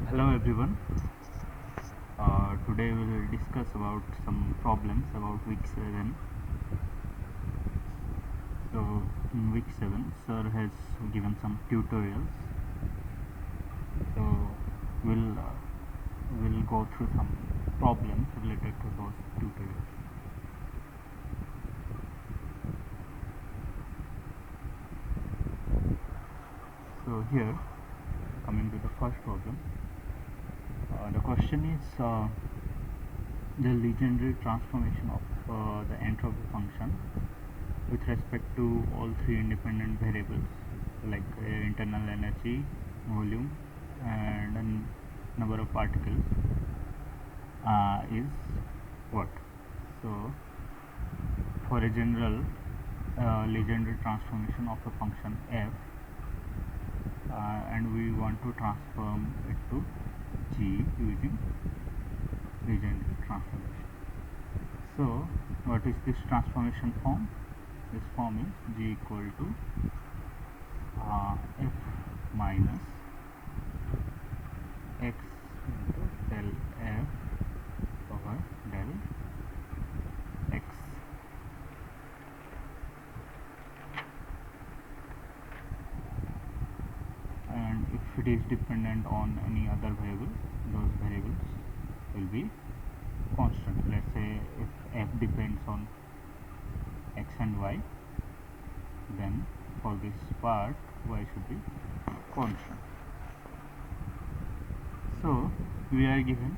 Hello everyone. Today we will discuss about some problems about week 7. So in week 7 sir has given some tutorials. So we'll go through some problems related to those tutorials. So here, coming to the first problem, the question is the legendary transformation of the entropy function with respect to all three independent variables like internal energy, volume, and number of particles is what? So for a general legendary transformation of a function f, and we want to transform it to g using legendary transformation. So what is this transformation form? This form is g equal to f minus x into del f over del x. And if it is dependent on any other variable, those variables will be constant. Let's say if f depends on x and y, then for this part y should be constant. So we are given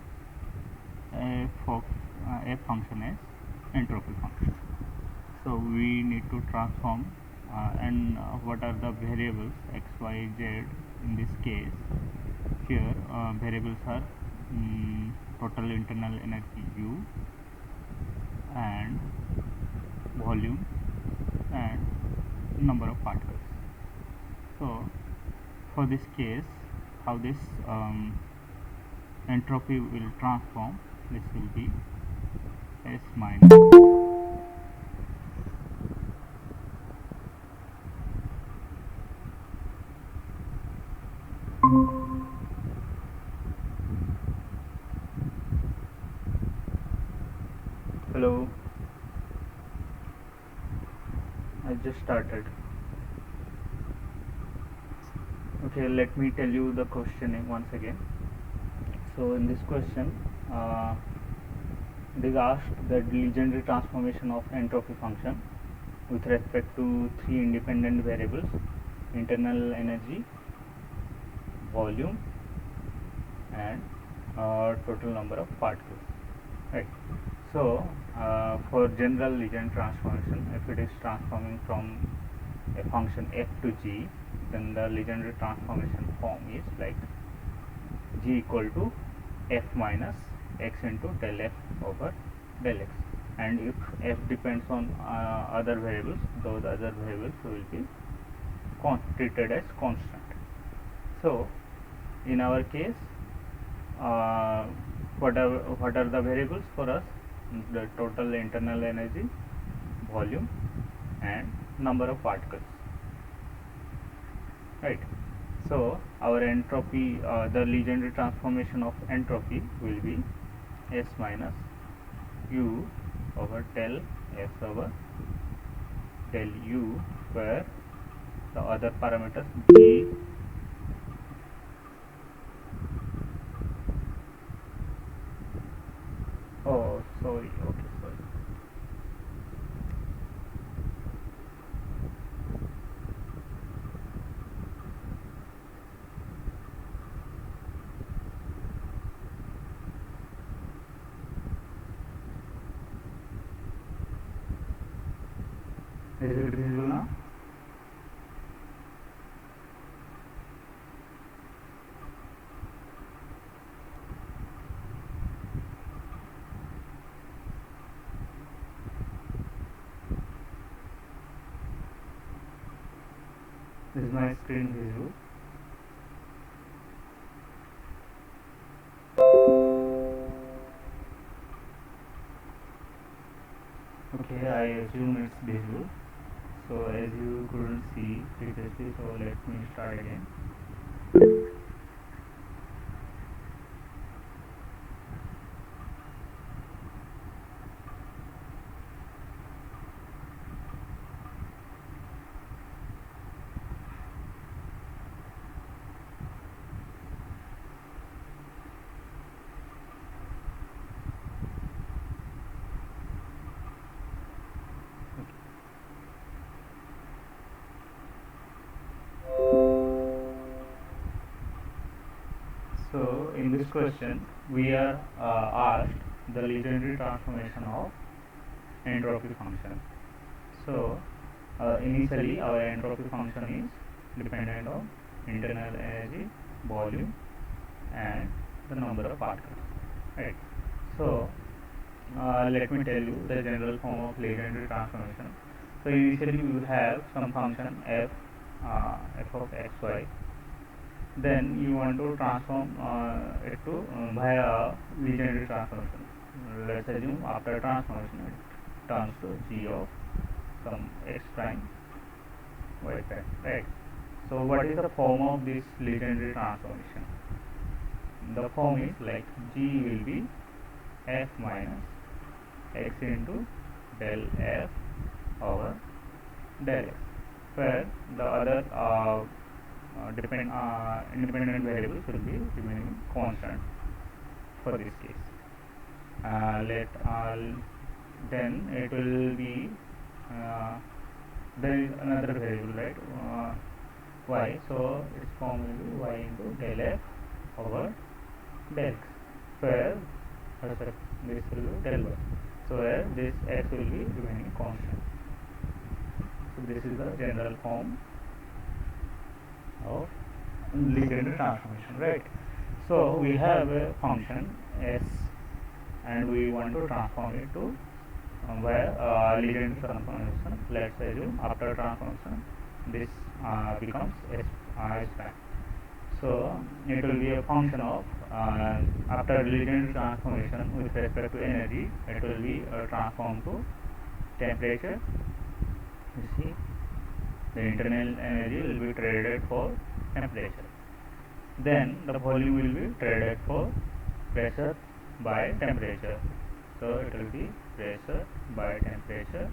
f of f function as entropy function. So we need to transform and what are the variables x, y, z in this case? Here variables are total internal energy U and volume and number of particles. So for this case, how this entropy will transform, this will be S minus Hello, I just started. Okay, let me tell you the question once again. So in this question, it is asked that legendary transformation of entropy function with respect to three independent variables: internal energy, volume, and total number of particles. Right. So for general legendary transformation, if it is transforming from a function f to g, then the legendary transformation form is like g equal to f minus x into del f over del x. And if f depends on other variables, those other variables will be treated as constant. So in our case, what are the variables for us? The total internal energy, volume, and number of particles. Right. So our entropy, the legendary transformation of entropy will be S minus U over del S over del U, where the other parameters G, oh sorry, okay, sorry. Is it visible now? Is my screen visible? Okay, I assume it's visible. So as you couldn't see previously, so let me start again. in this question we are asked the legendary transformation of entropy function. So initially our entropy function is dependent on internal energy, volume, and the number of particles, right? So let me tell you the general form of legendary transformation. So initially we have some function f of xy. Then you want to transform it to via legendary transformation. Let's assume after transformation it turns to g of some x prime y prime, right? So what is the form of this legendary transformation? The form is like g will be f minus x into del f over del x, where the other independent variables will be remaining constant for this case. Then it will be there is another variable, right? Y. So its form will be y into del f over del x, where this will be del y. So where this x will be remaining constant. So this is the general form of legendary transformation, right? So we have a function s and we want to transform it to where legendary transformation. Let's assume after transformation this becomes s prime. So it will be a function of after legendary transformation with respect to energy, it will be transformed to temperature. You see, the internal energy will be traded for temperature. Then the volume will be traded for pressure by temperature. So it will be pressure by temperature.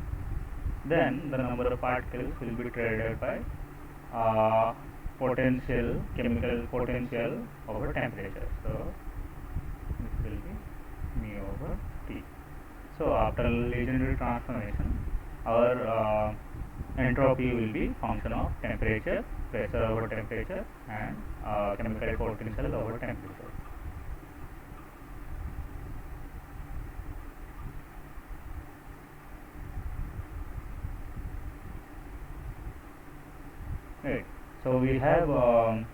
Then the number of particles will be traded by potential, chemical potential over temperature. So this will be mu over T. So after legendary transformation, our entropy will be function of temperature, pressure over temperature, and chemical potential over temperature. Right. So we have a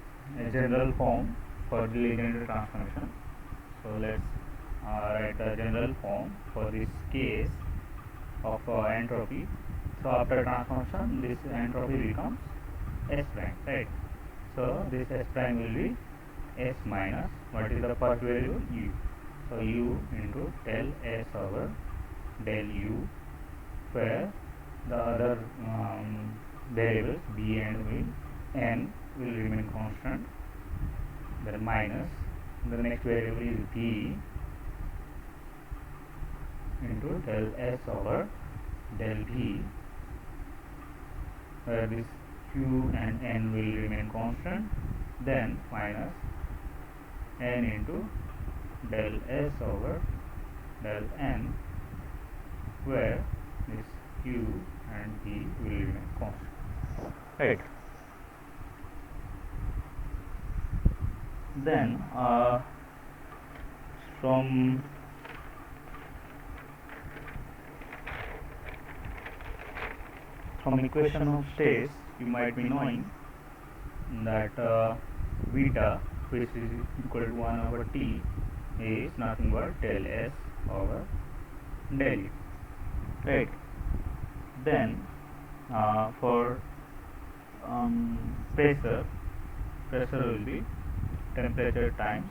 general form for the legendary transformation. So let's write the general form for this case of entropy. So after transformation, this entropy becomes S prime, right? So this S prime will be S minus, what is the first variable? U. So U into del S over del U, where the other variables B and N will remain constant. Then minus, the next variable is B into del S over del V, where this Q and N will remain constant. Then minus N into del S over del N, where this Q and V will remain constant. Right. Then from equation of states, you might be knowing that beta, which is equal to 1 over T, is nothing but del S over del U, right? Then for pressure will be temperature times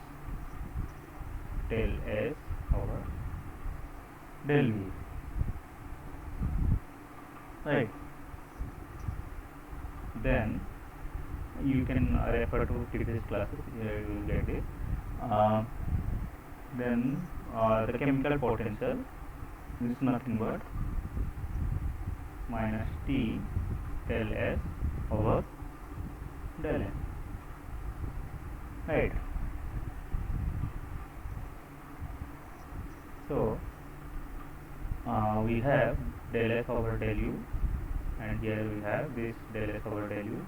del S over del V, right? Then you can refer to previous classes, you will get it. Then the chemical potential is nothing but minus T del S over del N, right? So we have del S over del U, and here we have this del S over del U.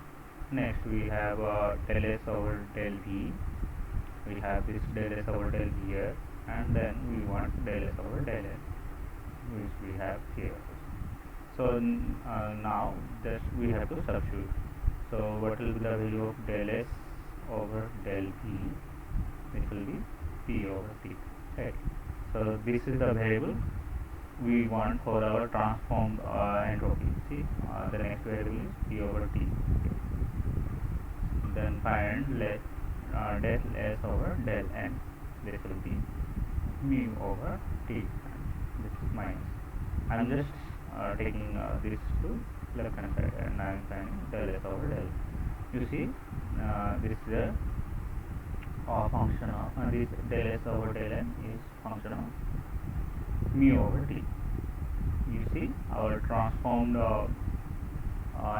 Next we have del S over del V, we have this del S over del V here, and then we want del S over del N, which we have here. So now just we have to substitute. So what will be the value of del S over del V? It will be P over T. Right. So this is the variable we want for our transformed entropy. See, the next variable is P over T. Okay. Then find del S over del N. This will be mu over T. This is minus. I'm just taking this to left hand side, and I am finding del S over del. You see, this is the function of this del S over del N is function of mu over T. You see, our transformed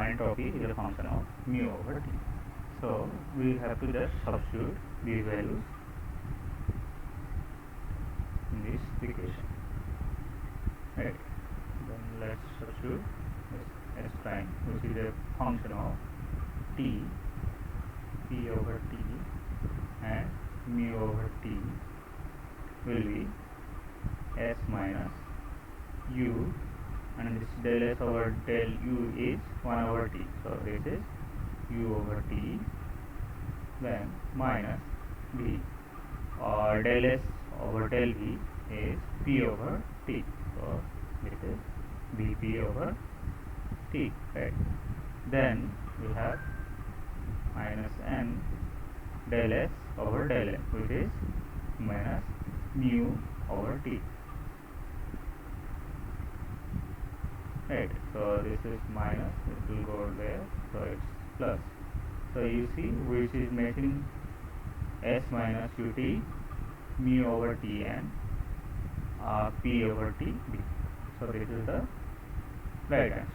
entropy is a function of mu over T. So we have to just substitute these values in this equation. Right. Then let's substitute this S prime, which is a function of T, P over T, and mu over T will be S minus U, and this del S over del U is 1 over T. So this is U over T, then minus V, or del S over del V is P over T. So this is Vp over T. Right. Then we have minus N del S over del N, which is minus mu over T. Right. So this is minus, it will go there, so it's plus. So you see which is making S minus ut mu over T and P over T B. So this is the right answer.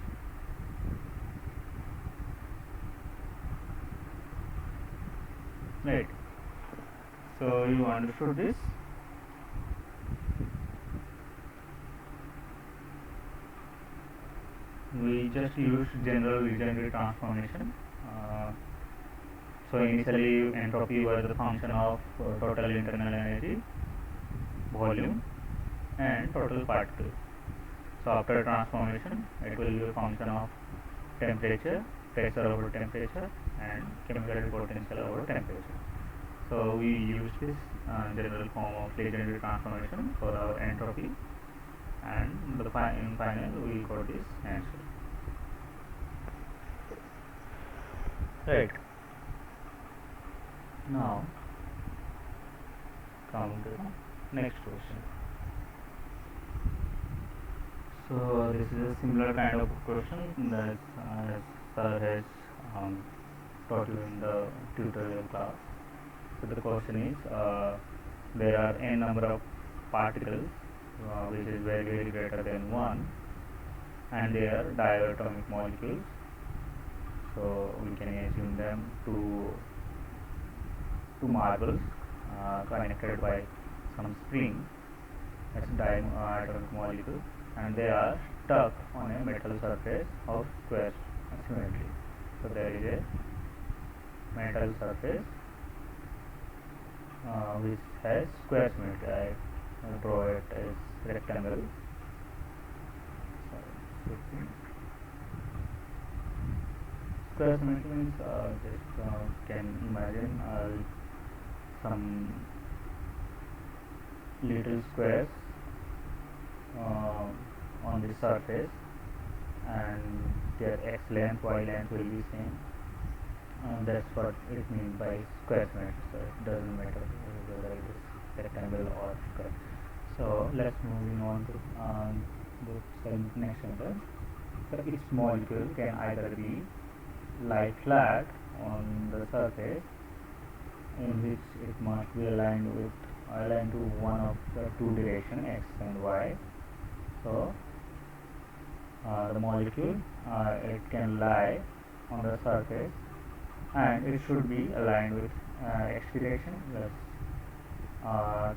Right. So you understood this? We just used general legendary transformation. So initially entropy was a function of total internal energy, volume, and total particles. So after transformation, it will be a function of temperature, pressure over temperature, and chemical potential over temperature. So we use this general form of legendary transformation for our entropy, and in final we got this answer. Right. Now come to the next question. So this is a similar kind of question that sir has taught you in the tutorial class. So the question is, there are n number of particles which is very greater than 1, and they are diatomic molecules. So we can assume them to marbles connected by some spring as diatomic molecule, and they are stuck on a metal surface of square symmetry. So there is a metal surface which has square symmetry. I draw it as rectangle. Square symmetry means just can imagine some little squares on the surface, and their x length, y length will be same. That's what it means by square symmetry. So it doesn't matter whether it is rectangle or square. So let's moving on to the next sentence. So each molecule can either be lie flat on the surface, in which it must be aligned to one of the two directions, x and y. So the molecule it can lie on the surface, and it should be aligned with x direction. Let's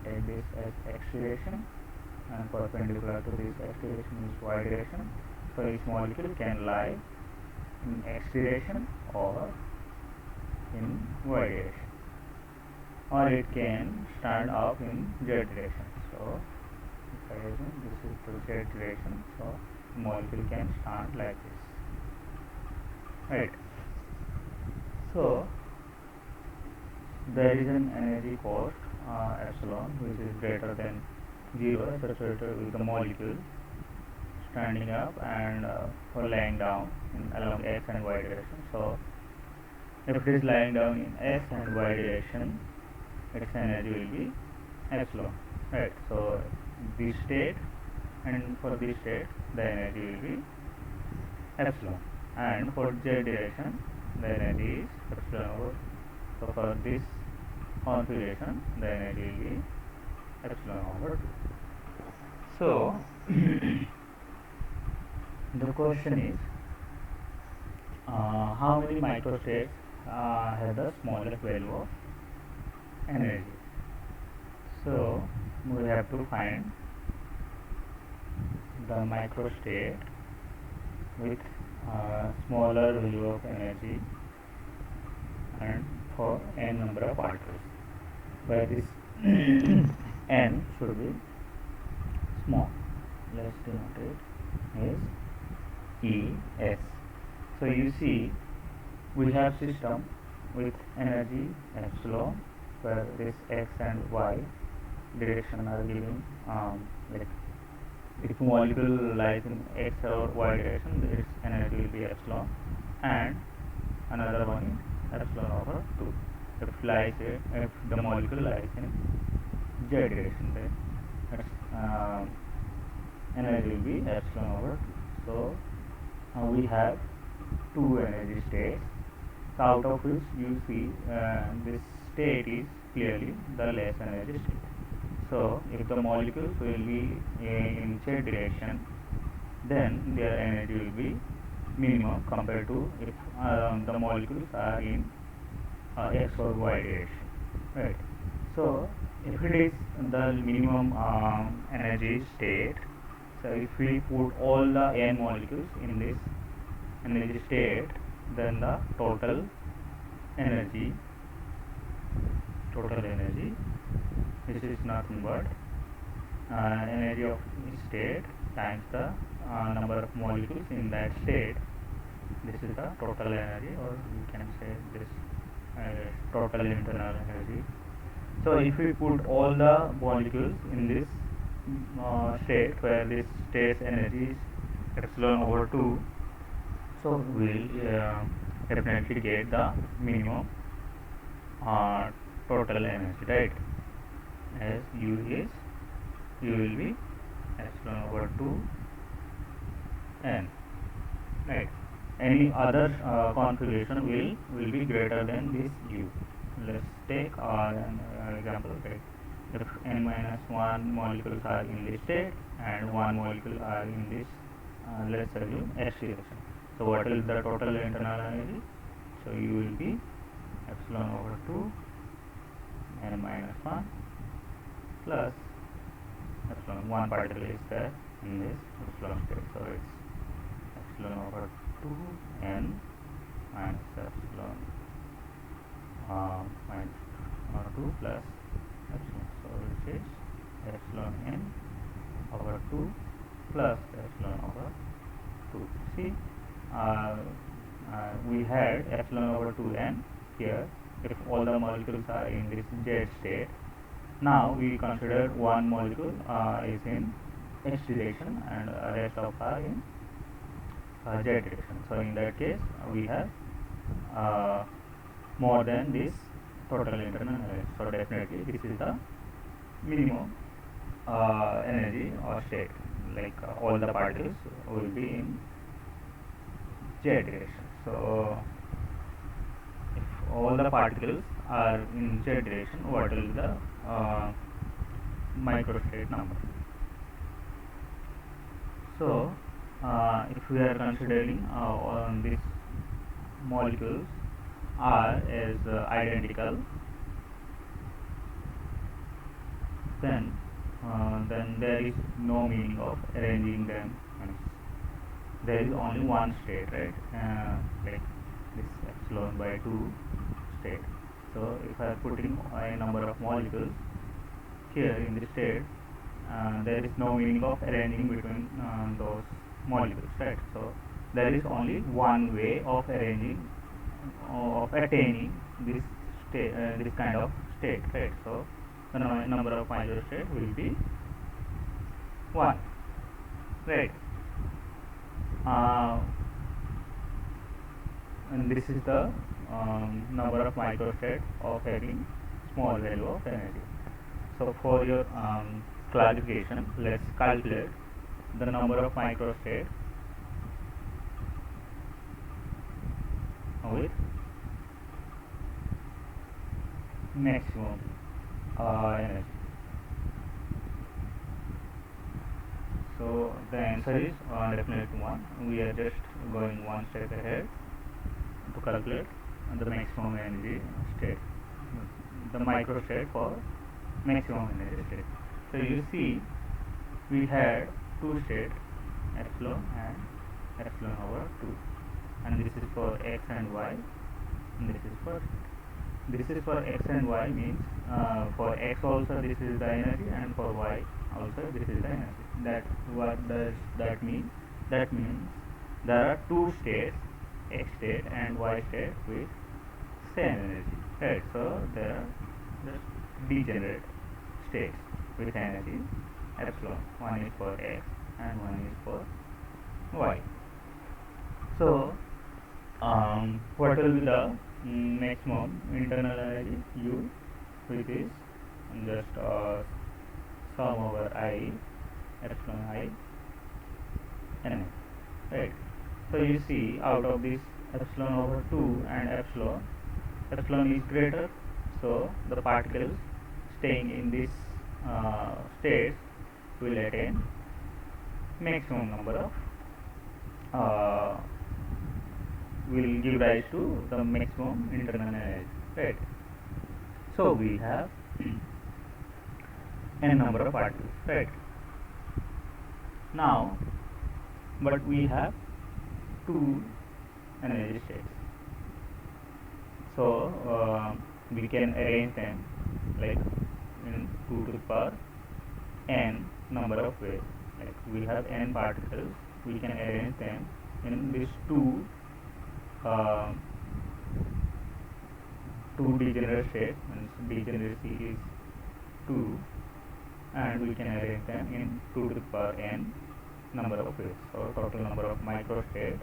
take this as x direction, and perpendicular to this x direction is y direction. So each molecule can lie in x direction or in y direction. or it can stand up in z direction. So if I assume this is the z direction, so molecule can stand like this, right? So there is an energy cost epsilon which is greater than 0 associated with the molecule standing up and or lying down along x and y direction. So if it is lying down in x and y direction, its energy will be epsilon, right? So this state, and for this state the energy will be epsilon, and for z direction the energy is epsilon over. So for this configuration the energy will be epsilon over 2. So the question is, how many microstates have the smallest value of energy? So we have to find the microstate with smaller value of energy and for n number of particles, where this n should be small. Let's denote it as ES. So you see we have system with energy epsilon, where this x and y direction are given, like if molecule lies in x or y direction, its energy will be epsilon, and another one is epsilon over 2. If the molecule lies in z direction, then its energy will be epsilon over 2. So we have two energy states, out of which you see this state is clearly the less energy state. So if the molecules will be in z direction, then their energy will be minimum compared to if the molecules are in x or y direction, right? So if it is the minimum energy state, so if we put all the n molecules in this energy state, then the total energy, this is nothing but energy of state times the number of molecules in that state. This is the total energy, or you can say this total internal energy. So if we put all the molecules in this state, where this state's energy is epsilon over 2, so we will definitely get the minimum total energy, right? As U will be epsilon over 2 n, right? Any other configuration will be greater than this U. Let's take an example, right? If n minus 1 molecules are in this state and 1 molecule are in this, let's assume x direction. So what is the total internal energy? So U will be epsilon over 2 n minus 1 plus epsilon. One particle is there in this epsilon state, so it's epsilon over 2 n minus epsilon minus 2 plus epsilon. So it is epsilon n over 2 plus epsilon over 2. See, we had epsilon over 2n here if all the molecules are in this z state. Now we consider one molecule is in x direction and rest of are in z direction. So in that case we have more than this total internal energy. So definitely this is the minimum energy or state, like all the particles will be in z direction. So if all the particles are in z direction, what is the microstate number? So if we are considering these molecules are as identical, then there is no meaning of arranging them. There is only one state, right? Like this epsilon by 2 state. So if I am putting a number of molecules here in this state, there is no meaning of arranging between those molecules, right? So there is only one way of arranging, of attaining this state, this kind of state, right? So the number of microstate will be 1, right? And this is the number of microstate of having small value of energy. So for your classification, let's calculate the number of microstate with maximum energy. So the answer is definitely 1. We are just going one step ahead to calculate the maximum energy state, the microstate for maximum energy state. So you see, we had two states, epsilon and epsilon over 2, and this is for x and y, and this is for x and y, means for x also this is the energy, and for y also this is the energy. What does that mean? That means there are two states, x state and y state, with same energy, right? So there are just degenerate states with energy epsilon. One is for x and one is for y. So what will be the maximum internal energy U, which is just sum over I epsilon I n, right? So you see, out of this epsilon over 2 and epsilon is greater, so the particles staying in this state will attain maximum number of will give rise to the maximum internal energy, right? So we have n number of particles, right? Now, but we have two energy states, so we can arrange them like in 2 to the power n number of ways. Like we have n particles, we can arrange them in these two degenerate states, and degeneracy is 2, and we can arrange them in 2 to the power n number of ways. So total number of microstates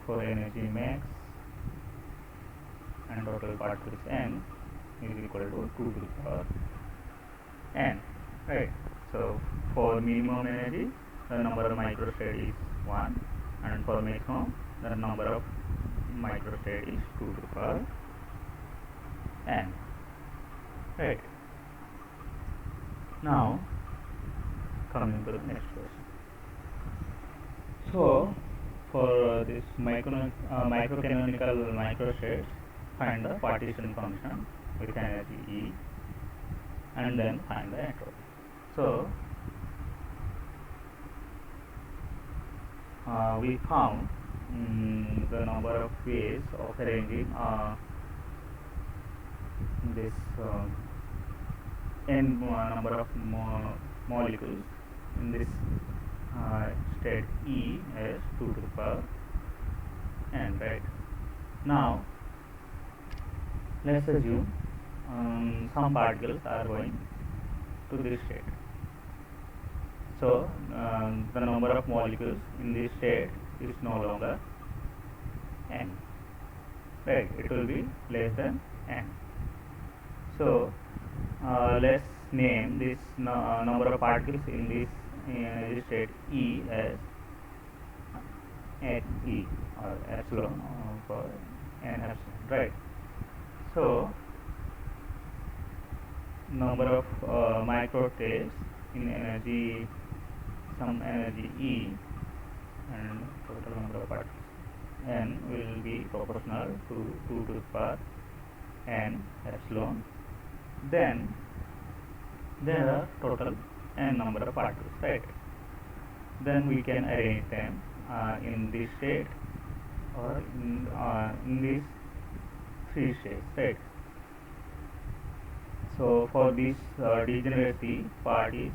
for energy max and total particles n is equal to 2 to the power n, right? So for minimum energy, the number of microstates is 1, and for maximum, the number of microstates is 2 to the power n, right? Now coming to the next question. So for this microcanonical microstates, find the partition function with energy E, and then find the entropy. So we found the number of ways of arranging this n number of molecules in this state E as 2 to the power n, right? Now let's assume some particles are going to this state. So the number of molecules in this state is no longer n, right? It will be less than n. So let's name this number of particles in this state E as E, or epsilon for n epsilon, right? So number of microstates in energy, some energy E, and total number of particles n will be proportional to 2 to the power n epsilon. Then there are total n number of particles, right? Then we can arrange them in this state or in these three states, right? So for this degeneracy part is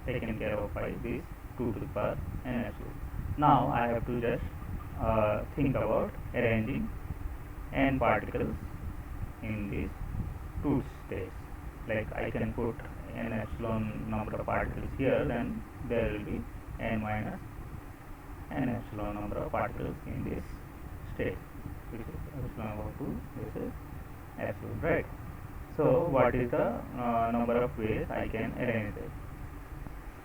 taken care of by this 2 to the power n epsilon. Now I have to just think about arranging n particles in these two states. Like I can put n epsilon number of particles here, then there will be n minus n epsilon number of particles in this state. This is epsilon over 2, this is epsilon, right? So what is the number of ways I can arrange it?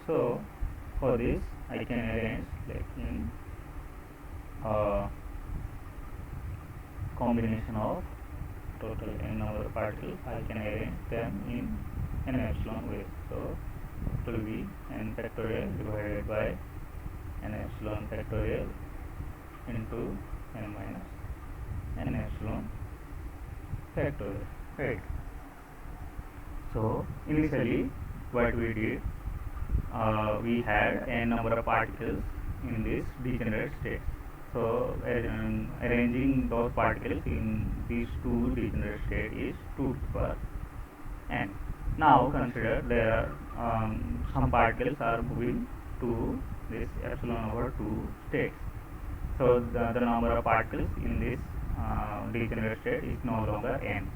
So for this I can arrange like in combination of total n number of particles. I can arrange them in n epsilon ways. So it will be n factorial divided by n epsilon factorial into n minus n epsilon factorial, right? So initially what we did, we had n number of particles in this degenerate state. So arranging those particles in these two degenerate states is 2 to the power n. Now consider there are some particles are moving to this epsilon over 2 states. So the number of particles in this degenerate state is no longer n.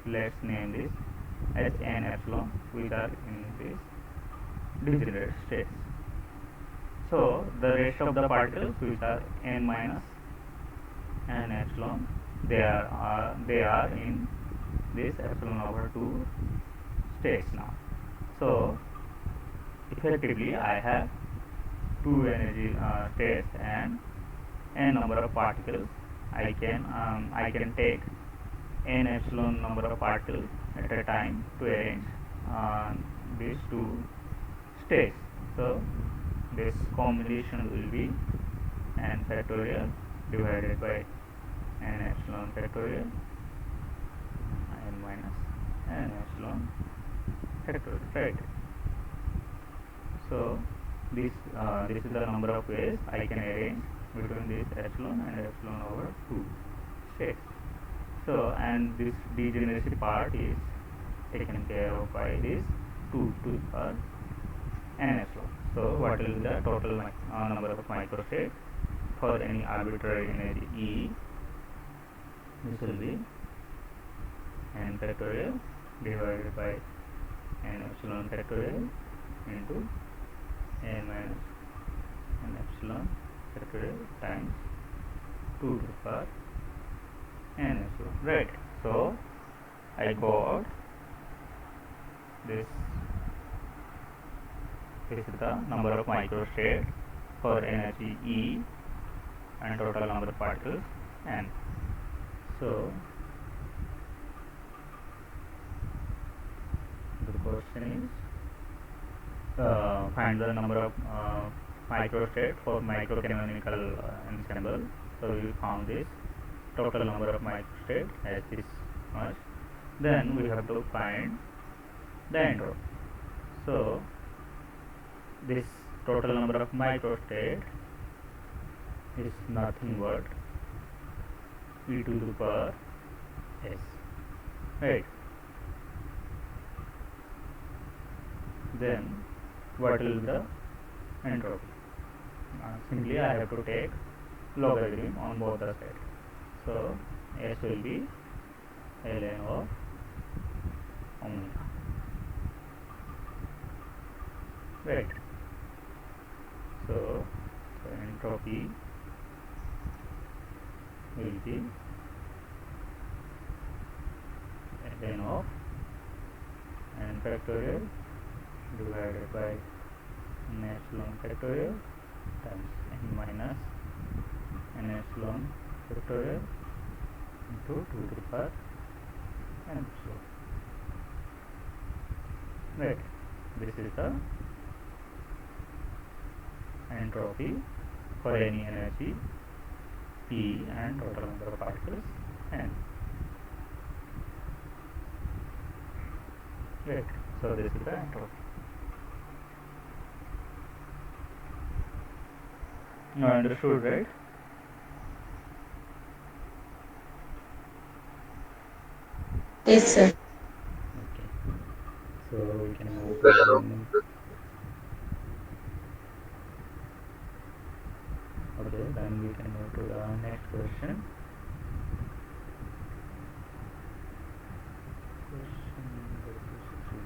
Let's name this as n epsilon, which are in this degenerate states. So the rest of the particles, which are n minus n epsilon, they are in this epsilon over 2 states now. So effectively I have two energy states and n number of particles. I can take n epsilon number of particles at a time to arrange these two states. So this combination will be n factorial divided by n epsilon factorial n minus n epsilon factorial, right? So this is the number of ways I can arrange between this epsilon and epsilon over 2 states. So and this degeneracy part is taken care of by this 2 to the power n epsilon. So what will be the total number of microstates for any arbitrary energy E? This will be n factorial divided by n epsilon factorial into n minus n epsilon factorial times 2 to the power n epsilon, right? So I got this is the number of microstates for energy E and total number of particles n. So the question is find the number of microstates for microcanonical ensemble. So we found this total number of microstates as this much. Then we have to find the entropy. So this total number of microstates is nothing but e to the power s, right? Then what will be the entropy? Simply I have to take logarithm on both the sides. So s will be ln of omega, right? So entropy will be ln of n factorial divided by n epsilon factorial times n minus n epsilon factorial into 2 to the power n epsilon, right? This is the entropy for any energy E and total number of particles n, right? So this is the entropy. Now understood, right? Yes, sir. Okay. Okay, then we can move to the next question. Question number 3.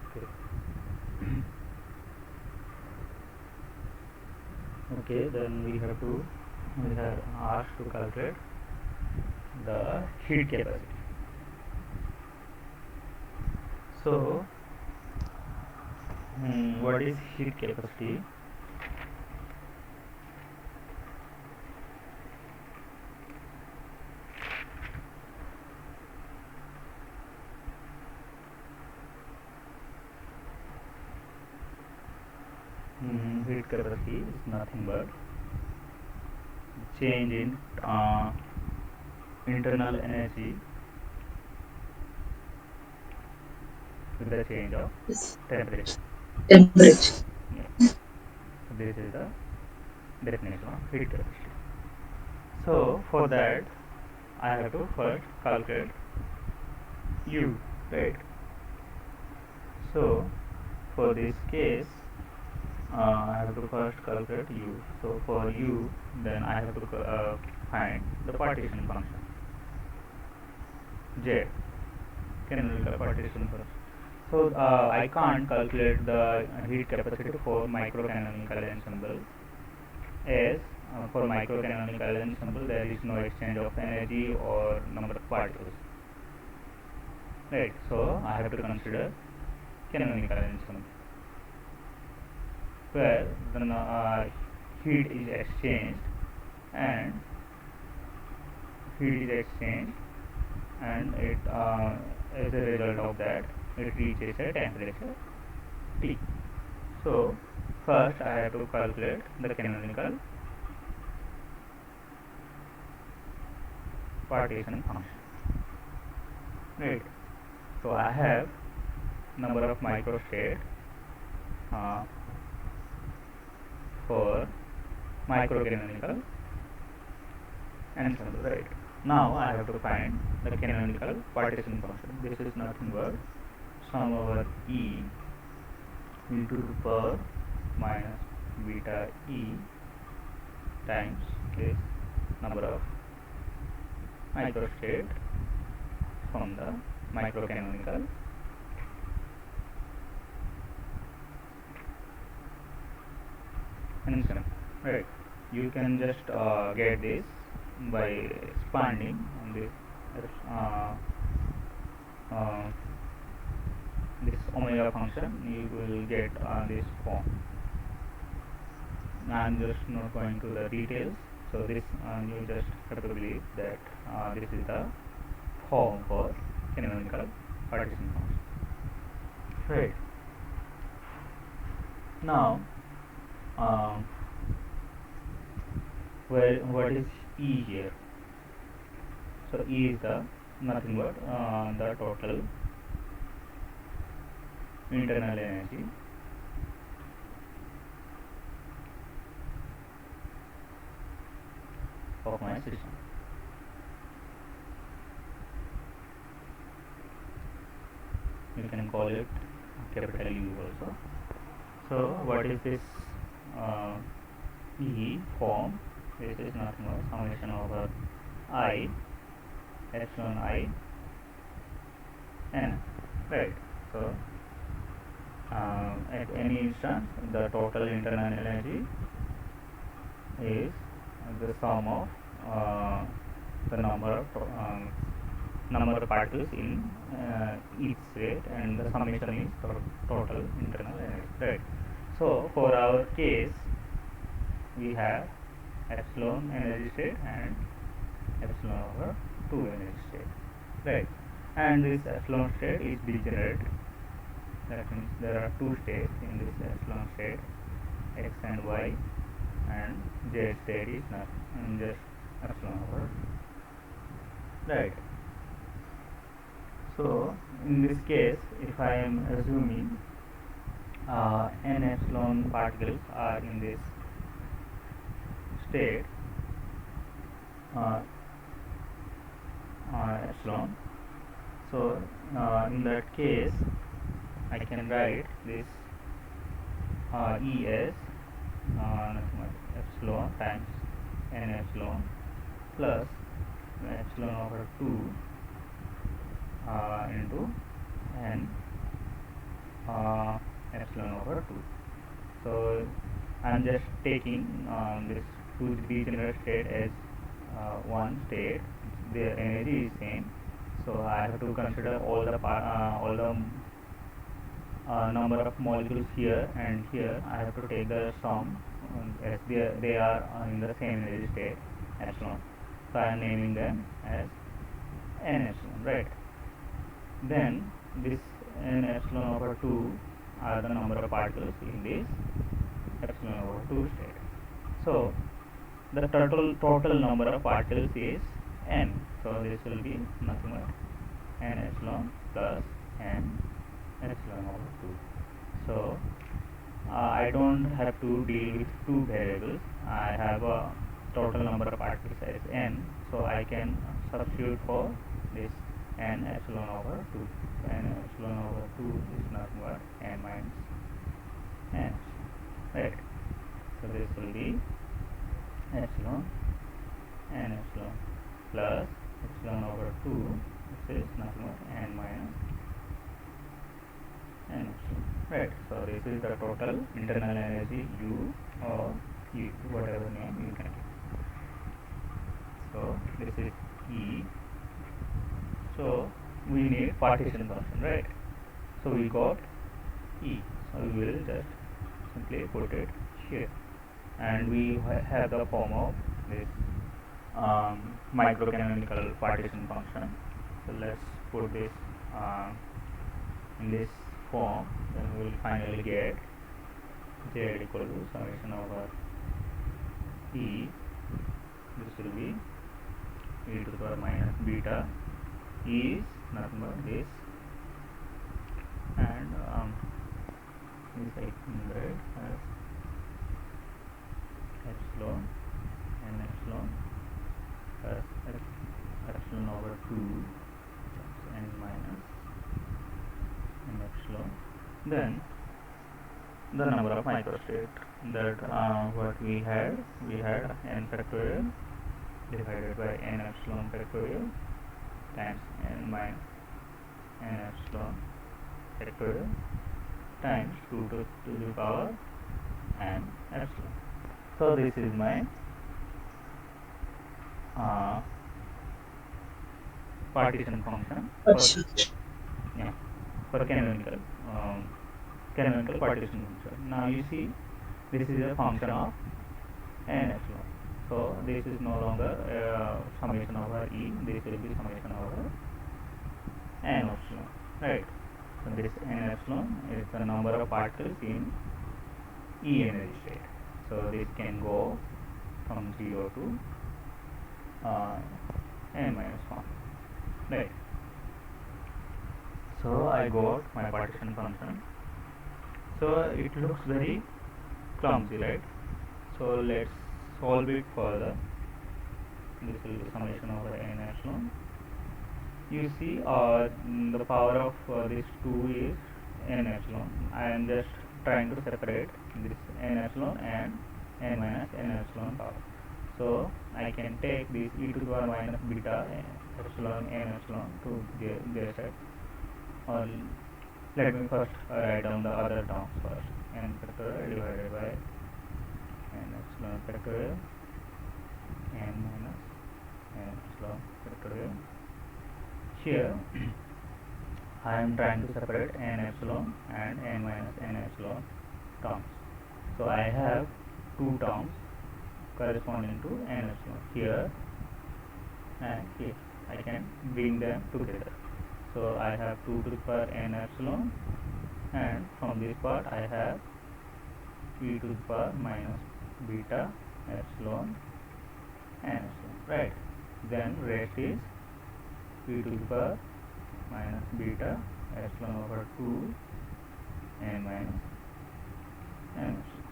Okay. Okay, then we have asked to calculate the heat capacity. So, what is heat capacity? Heat capacity is nothing but change in internal energy with the change of temperature. Temperature. Yeah. So this is the definition of heat capacity. So for that, I have to first calculate U, right? So for this case, I have to first calculate U. So for U, then I have to find the partition function Z, canonical partition function. So I can't calculate the heat capacity for microcanonical ensemble, as for microcanonical ensemble there is no exchange of energy or number of particles, right? So I have to consider canonical ensemble, where the heat is exchanged and heat is exchanged and it as a result of that it reaches a temperature T. So first I have to calculate the canonical partition function, right? So I have number of microstate uh, for microcanonical ensemble, right? Now I have to find the canonical partition function. This is nothing but sum over e to the power minus beta e times this number of microstate from the microcanonical ensemble, right? You can just get this by expanding on uh, uh, this omega function. You will get this form. I'm just not going to the details. So this you just have to believe that this is the form for canonical partition function, right? Now, um, what is E here? So E is the nothing but the total internal energy of my system. You can call it capital U also. So what is this uh, E form? This is nothing but summation over I epsilon I n, right? So at any instance the total internal energy is the sum of the number of particles in each state, and the summation is total internal energy, right? So for our case we have epsilon energy state and epsilon over 2 energy state, right? And this epsilon state is degenerate. That means there are two states in this epsilon state, x and y, and z state is not just epsilon over, right? So in this case, if I am assuming n epsilon particles are in this state, epsilon. So in that case I can write this E as nothing but epsilon times n epsilon plus epsilon over 2 into n epsilon over 2. So I am just taking this 2 degenerate state as one state. Their energy is same, so I have to consider all the number of molecules here and here. I have to take the sum as they are in the same energy state epsilon. So I am naming them as n epsilon, right? Then this n epsilon over 2 are the number of particles in this epsilon over 2 state. So the total number of particles is n. So this will be nothing but n epsilon plus n epsilon over 2. So I don't have to deal with two variables. I have a total number of particles as n, so I can substitute for this n epsilon over 2. So n epsilon over 2 is nothing but n minus n, right? So this will be epsilon n epsilon plus epsilon over 2, which is nothing but n minus n epsilon, right? So this is the total internal energy U or U, whatever name you can give. So this is E. So we need partition function, right? So we got E. So we will just simply put it here, and we have the form of this microcanonical partition function. So let's put this in this form, then we will finally get Z equal to summation over E. This will be e to the power minus beta is nothing but this, and this I can write as epsilon n epsilon plus epsilon over 2 n minus n epsilon. Then the number of microstate that what we had n factorial divided by n epsilon factorial times n minus n epsilon factorial times 2 to the power n epsilon. So this is my partition function for canonical partition function. Now you see, this is a function of n epsilon. So this is no longer summation over E. This will be summation over n epsilon, right? So this n epsilon is the number of particles in E energy state. So this can go from 0 to n minus 1, right? So I got my partition function. So it looks very clumsy, right? So let's solve it further. This will be summation over n epsilon. You see the power of this 2 is n epsilon. I am just trying to separate this n epsilon and n minus n epsilon power. So I can take this e to the power minus beta epsilon n epsilon to their side. Or let me first write down the other terms first. N factorial divided by n epsilon factorial n minus n epsilon factorial. Here I am trying to separate n epsilon and n minus n epsilon terms. So I have two terms corresponding to n epsilon here and here. I can bring them together. So I have 2 to the power n epsilon, and from this part I have e to the power minus beta epsilon n epsilon, right? Then rest is e to the power minus beta epsilon over 2 n minus n epsilon,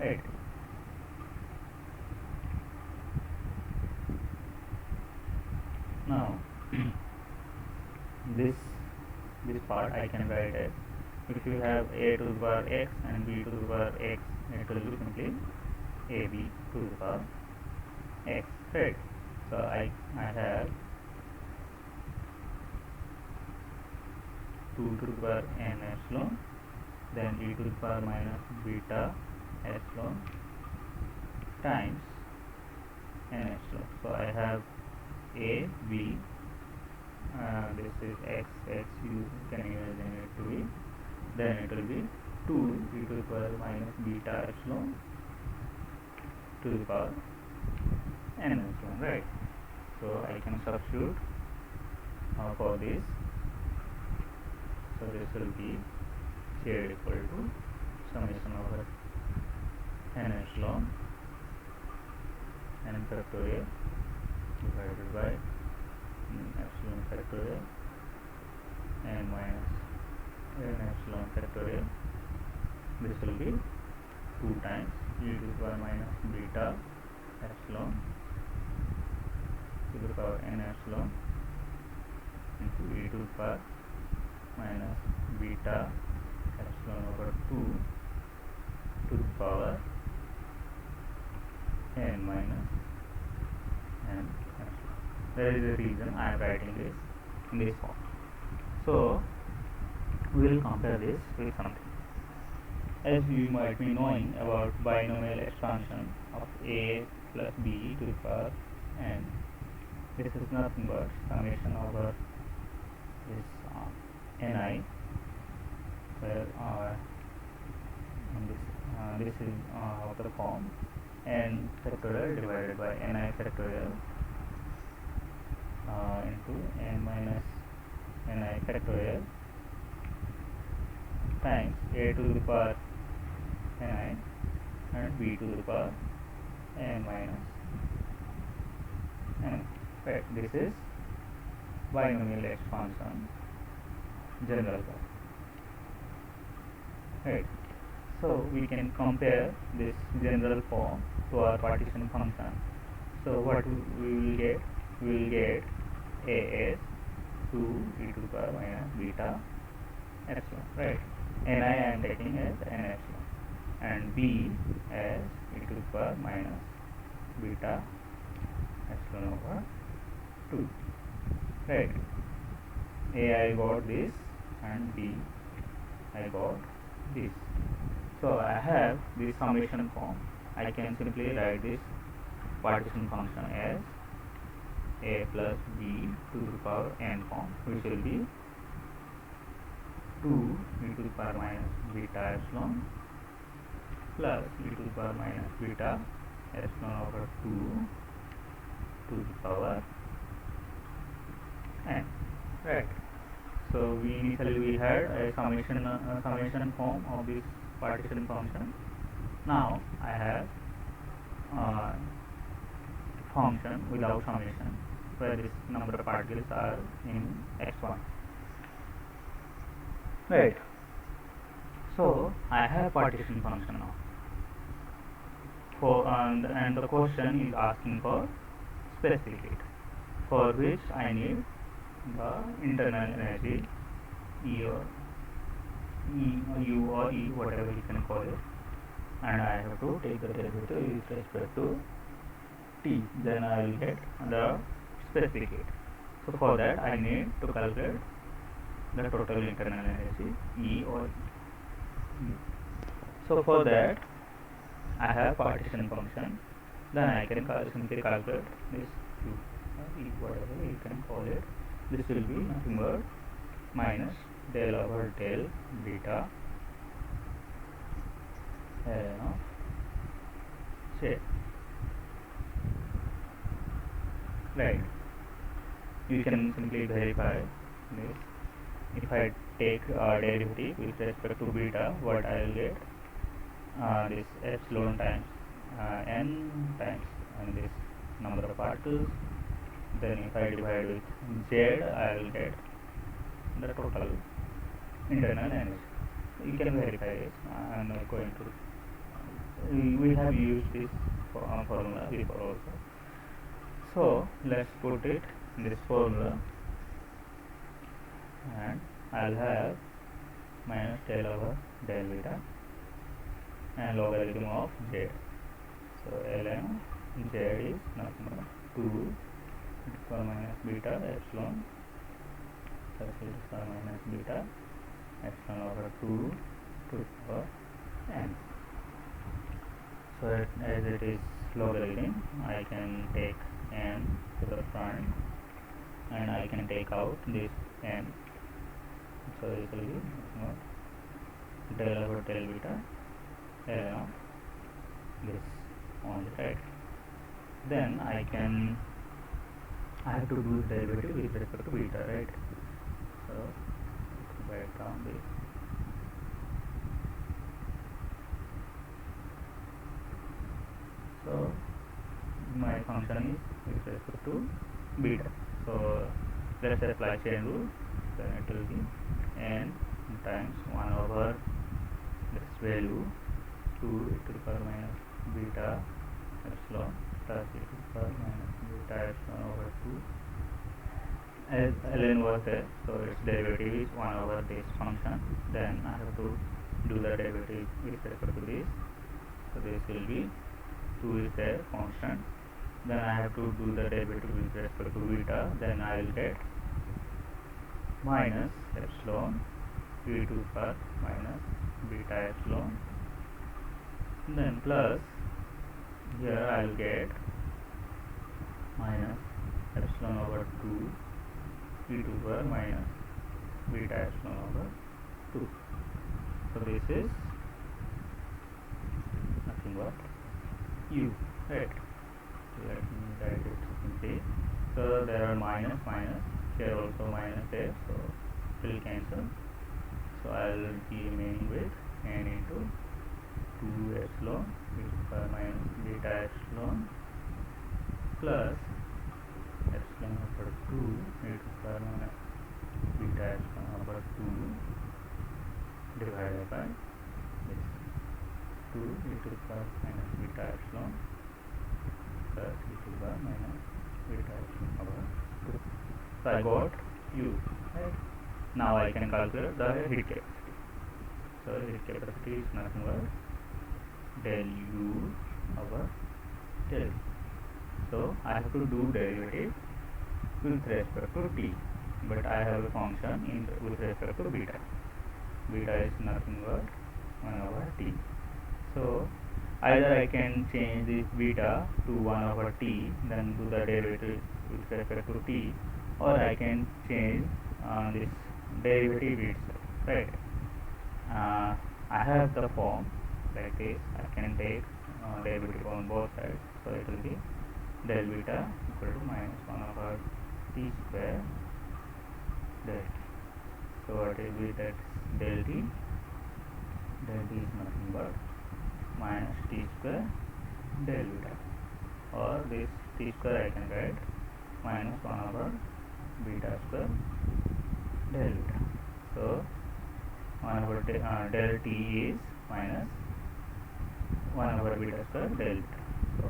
right? part I can write it. If you have a to the power x and b to the power x, it will be simply ab to the power x, right? So I have 2 to the power n epsilon, then e to the power minus beta epsilon times n epsilon. So I have a b, this is x, you can imagine it to be, then it will be 2 e to the power minus beta epsilon to the power n epsilon, right? So I can substitute for this. So this will be z equal to summation over n epsilon n factorial divided by epsilon factorial n minus n epsilon factorial. This will be 2 times e to the power minus beta epsilon to the power n epsilon into e to the power minus beta epsilon over 2 to the power n minus n epsilon. There is a reason I am writing this in this form. So we will compare this with something. As you might be knowing about binomial expansion of a plus b to the power n, this is nothing but summation over this ni, where this is of the form n factorial divided by ni factorial into n minus ni factorial times a to the power ni and b to the power n minus n. Right, this is binomial expansion general form. Right, so we can compare this general form to our partition function. So what we will get? We will get a as 2 e to the power minus beta epsilon, right? Ni I am taking as n epsilon and b as e to the power minus beta epsilon over 2, right? A I got this and b I got this. So I have this summation form. I can simply write this partition function as a plus b to the power n form, which will be 2 e to the power minus beta epsilon plus e to the power minus beta epsilon over 2 to the power n, right? So initially we had a summation form of this partition function. Now I have function without summation, where this number of particles are in x1, right? So I have partition function now. And the question is asking for specificate, for which I need the internal energy E or U or E, whatever you can call it, and I have to take the derivative with respect to t. Then I will get the specificate. So for that I need to calculate the total internal energy E or U. So for that I have partition function. Then I can simply calculate this Q or E, whatever you can call it. This will be nothing but minus del over del beta ln of z, right? You can simply verify this. If I take derivative with respect to beta, what I will get? This epsilon times n times and this number of particles. Then if I divide with z, I will get the total internal energy. You can verify it. I am not going to. We have used this formula before also. So let's put it in this formula, and I'll have minus del over del beta and logarithm of z. So ln z is nothing but 2 e to power minus beta epsilon plus e to power minus beta epsilon over 2 to the power n. So as it is logarithm, I can take n to the front and I can take out this n. So this will be del over del beta ln of this on the right. Then I have to do the derivative with respect to beta, right? So write down this. So my function is with respect to beta. So let's apply chain rule. Then it will be n times 1 over this value 2 e to the power minus beta epsilon plus e to the power minus beta epsilon over 2. As ln was there, so its derivative is 1 over this function. Then I have to do the derivative with respect to this. So this will be 2 is there constant. Then I have to do the derivative with respect to beta. Then I will get minus epsilon e to the power minus beta epsilon. Then plus here I will get minus epsilon over 2 e to the power minus beta epsilon over 2. So this is nothing but u, right? Let me write it simply. So there are minus, here also minus there, so it will cancel. So I will be remaining with n into 2 epsilon e to the power minus beta epsilon plus epsilon over 2 e to the power minus beta epsilon over 2 divided by this 2 e to the power minus beta epsilon plus e to the power minus beta epsilon over 2. So I got u, right? Now I can calculate the heat capacity. So heat capacity is nothing but del u over del v. So I have to do derivative with respect to t, but I have a function with respect to beta. Beta is nothing but 1 over t. So either I can change this beta to 1 over t, then do the derivative with respect to t, or I can change this derivative itself, right? I have the form like this. I can take derivative on both sides. So it will be del beta equal to minus 1 over t square del t. So what will be that del t? Del t is nothing but minus t square del beta, or this t square I can write minus 1 over beta square del beta. So 1 over del t is minus 1 over beta square del beta. So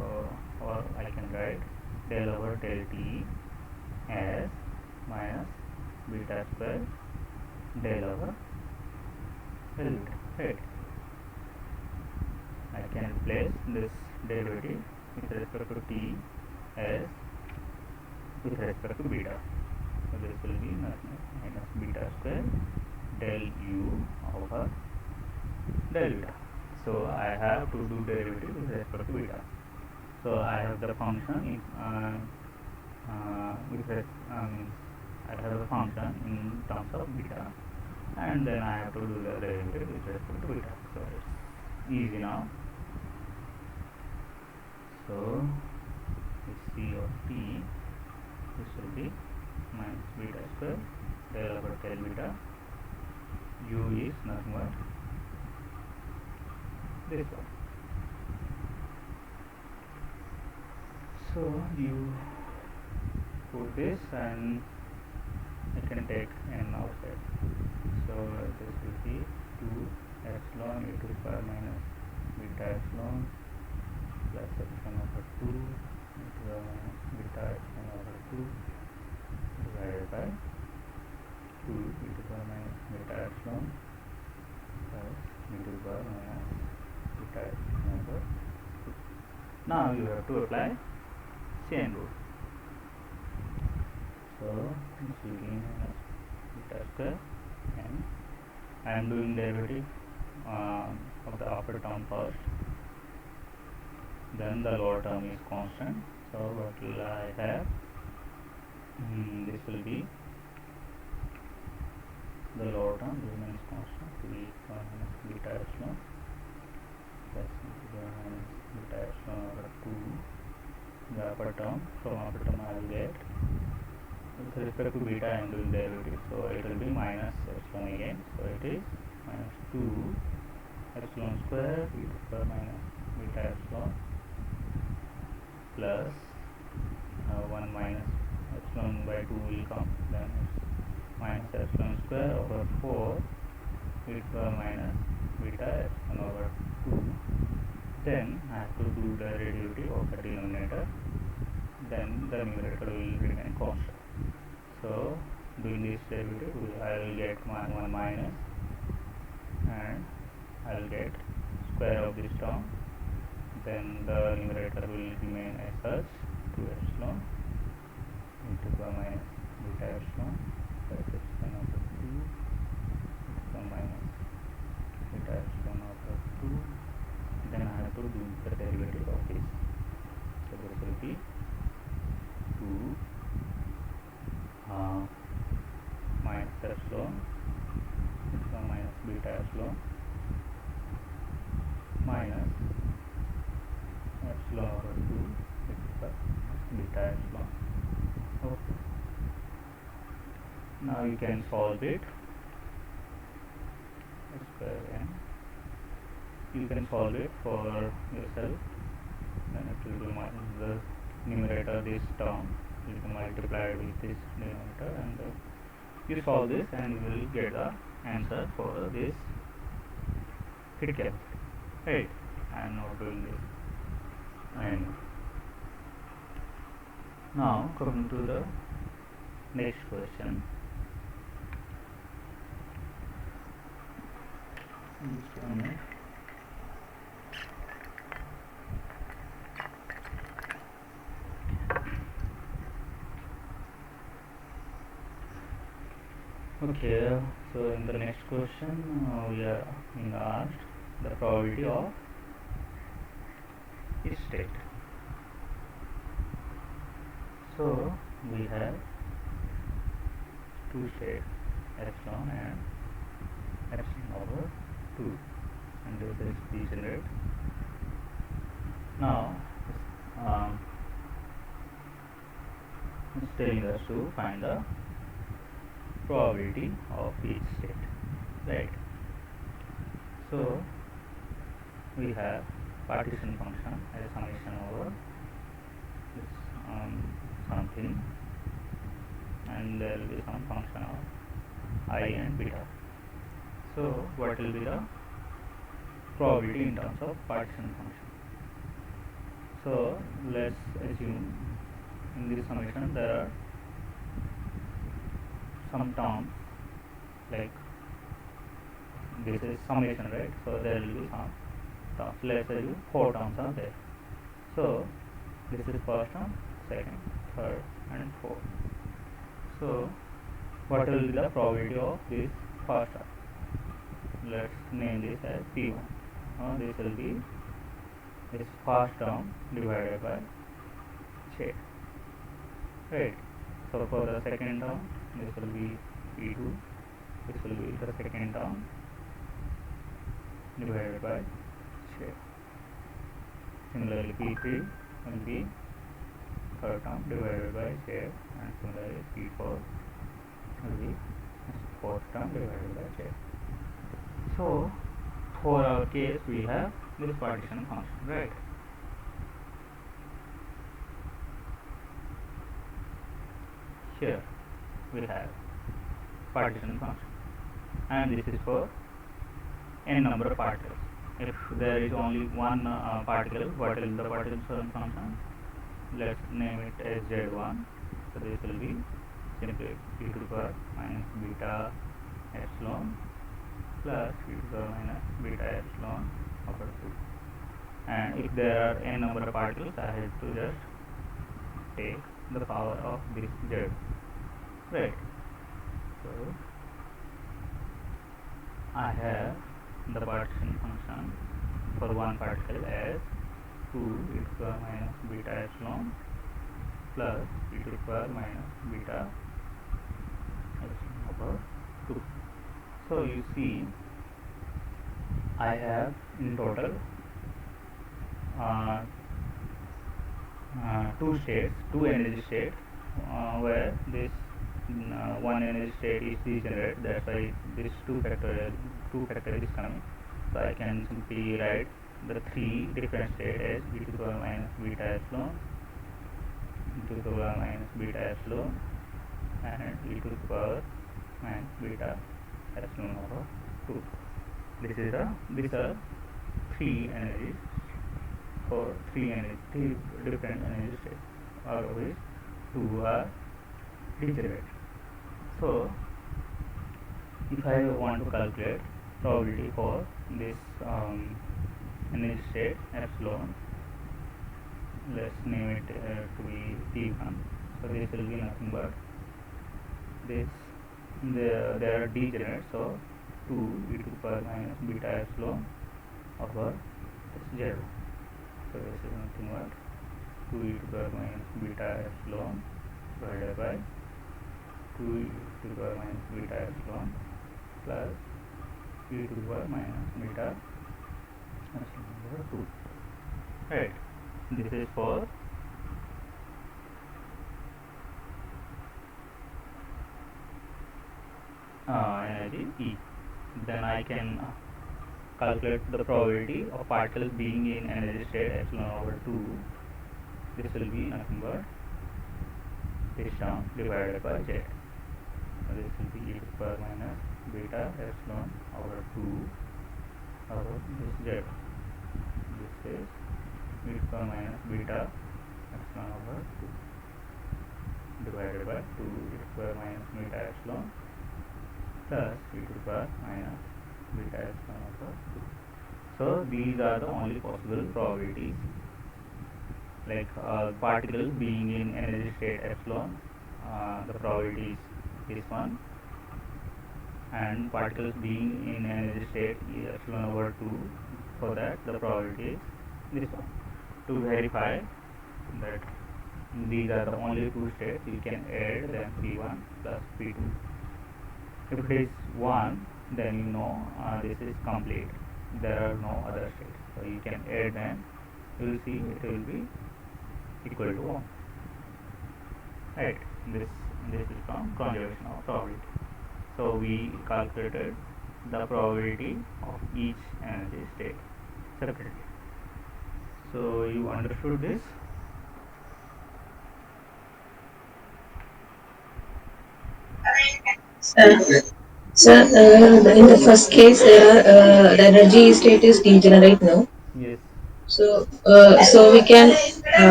or I can write del over del t as minus beta square del over del beta, right? I can replace this derivative with respect to t as with respect to beta. So this will be nothing minus beta square del u over del beta. So I have to do derivative with respect to beta. So I have the function I have a function in terms of beta, and then I have to do the derivative with respect to beta. So it's easy now. So this c of t, this will be minus beta square del over del beta. U is nothing but this one. So you put this and I can take n outside. So this will be 2 epsilon e to the power minus beta epsilon plus epsilon over 2 e to the minus beta epsilon over 2 divided by 2 e to the power minus beta epsilon plus e to the power minus beta epsilon over 2. Now you have to apply chain rule. So C minus beta square, and I am doing derivative of the upper term first, then the lower term is constant. So what will I have? This will be the lower term remains constant, 3 minus beta epsilon plus minus beta epsilon over 2. The upper term, from upper term I will get, with respect to beta I am doing derivative, so it will be minus epsilon again, so it is minus 2 epsilon square e to the power minus beta epsilon plus 1 minus epsilon by 2 will come, then it's minus epsilon square over 4 e to the power minus beta epsilon over 2. Then I have to do the derivative of the denominator, then the numerator will remain constant. So doing this derivative, I will get 1 minus, and I will get square of this term, then the numerator will remain as such, 2 epsilon e to the power minus beta epsilon plus epsilon over 2 e to the power minus beta epsilon over 2. Then I have to do the derivative of this, so this will be 2 minus epsilon e to the power minus beta epsilon minus epsilon over 2 e to the power beta epsilon. Okay. Now you can solve it. You can solve it for yourself. Then it will be the numerator, this term will be multiplied with this denominator, and you solve this and you will get the answer for this heat capacity. Right? I am not doing this. And now coming to the next question. Okay, so in the next question we are being asked the probability of each state. So we have two states, epsilon and epsilon over 2, and this is degenerate. Now it's telling us to find the probability of each state, right? So we have partition function as summation over this something, and there will be some function of I and beta. So what will be the probability in terms of partition function? So let's assume in this summation there are some terms, like this is summation, right? So there will be some terms. Let's assume 4 terms are there. So this is first term, second, third and fourth. So what will be the probability of this first term? Let's name this as P1. This will be this first term divided by Z, right? So for the second term, this will be P2, this will be the second term divided by Z. Similarly P3 will be third term divided by Z, and similarly P4 will be fourth term divided by Z. So for our case we have this partition function, right? Here we have partition function, and this is for n number of particles. If there is only one particle, what is the partition function? Let's name it as Z1. So this will be simply e to the power minus beta epsilon plus e to the power minus beta epsilon over 2. And if there are n number of particles, I have to just take the power of this z, right? So I have the partition function for one particle as 2 e to the power minus beta epsilon plus e to the power minus beta epsilon over 2. So you see I have in total uh, two energy states, where this one energy state is degenerate. That's why this 2 factorial is coming. So I can simply write the three different states as e to the power minus beta epsilon, e to the power minus beta epsilon, and e to the power minus beta epsilon over 2. These are three energies for three different energy states, out of which two are degenerate. So if I want to calculate probability for this energy state epsilon, let's name it to be T1. So this will be nothing but this, they are degenerate, so 2 e to the power minus beta epsilon over 0. So this is nothing but 2 e to the power minus beta epsilon divided by 2 e to the power minus beta epsilon plus e to the power minus beta epsilon over 2. Right. This is for energy E. Then I can calculate the probability of particles being in energy state epsilon over 2. This will be nothing but this term divided by z. So this will be e to the power minus beta epsilon over 2 over this z. This is e to the power minus beta epsilon over 2 divided by 2 e to the power minus beta epsilon plus e to the power minus beta epsilon over 2. So these are the only possible probabilities, like particles being in energy state epsilon, the probability is this one, and particles being in energy state epsilon over 2, for that the probability is this one. To verify that these are the only two states, you can add them P1 plus P2. If it is 1, then you know this is complete, there are no other states, so you can add them, you will see it will be equal to 1. Right. This is from conjugation of probability. So we calculated the probability of each energy state separately. So you understood this? In the first case, the energy state is degenerate now. Yes. So we can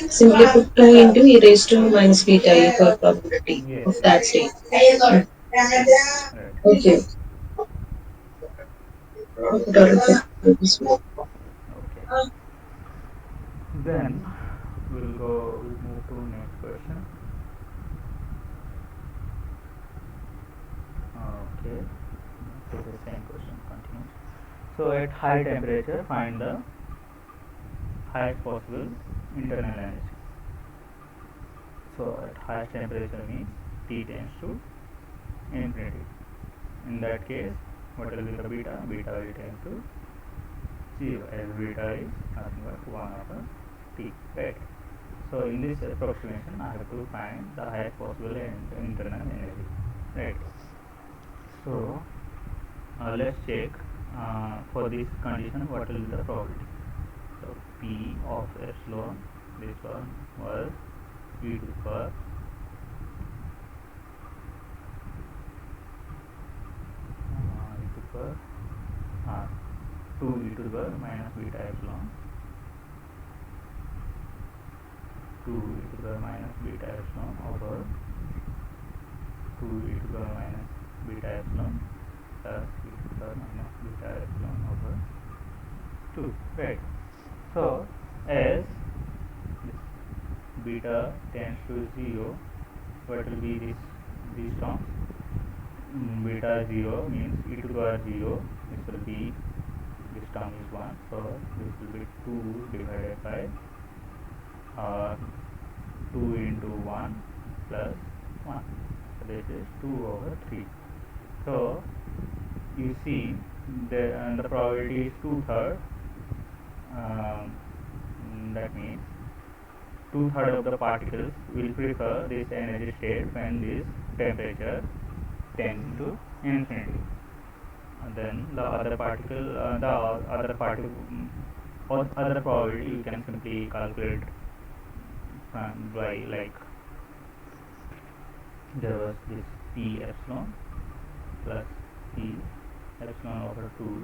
simply put 2 into e raised to minus beta e for probability Yes. of Yes. that state. Right. Okay. Got it. Okay. Then we'll move to next question. Okay. So the same question continues. So at high temperature, find the highest possible internal energy. So at highest temperature means T tends to infinity. In that case, what will be the beta? Beta will tend to 0, as beta is nothing but 1 over T, right? So in this approximation, I have to find the highest possible internal energy, right? So let's check for this condition what will be the probability. So P of epsilon, this one was e to the power 2 e to the power minus beta epsilon, 2 e to the power minus beta epsilon over 2 e to the power minus beta epsilon plus e to the power minus beta epsilon over 2, right? So as this beta tends to 0, what will be these terms? Beta 0 means e to the power 0, this will be, this term is 1, so this will be 2 divided by 2 into 1 plus 1, so this is 2 over 3. So you see the probability is 2/3, that means 2/3 of the particles will prefer this energy state when this temperature tends to infinity. And then the other particle, other probability you can simply calculate by, like, there was this p epsilon plus p epsilon over 2,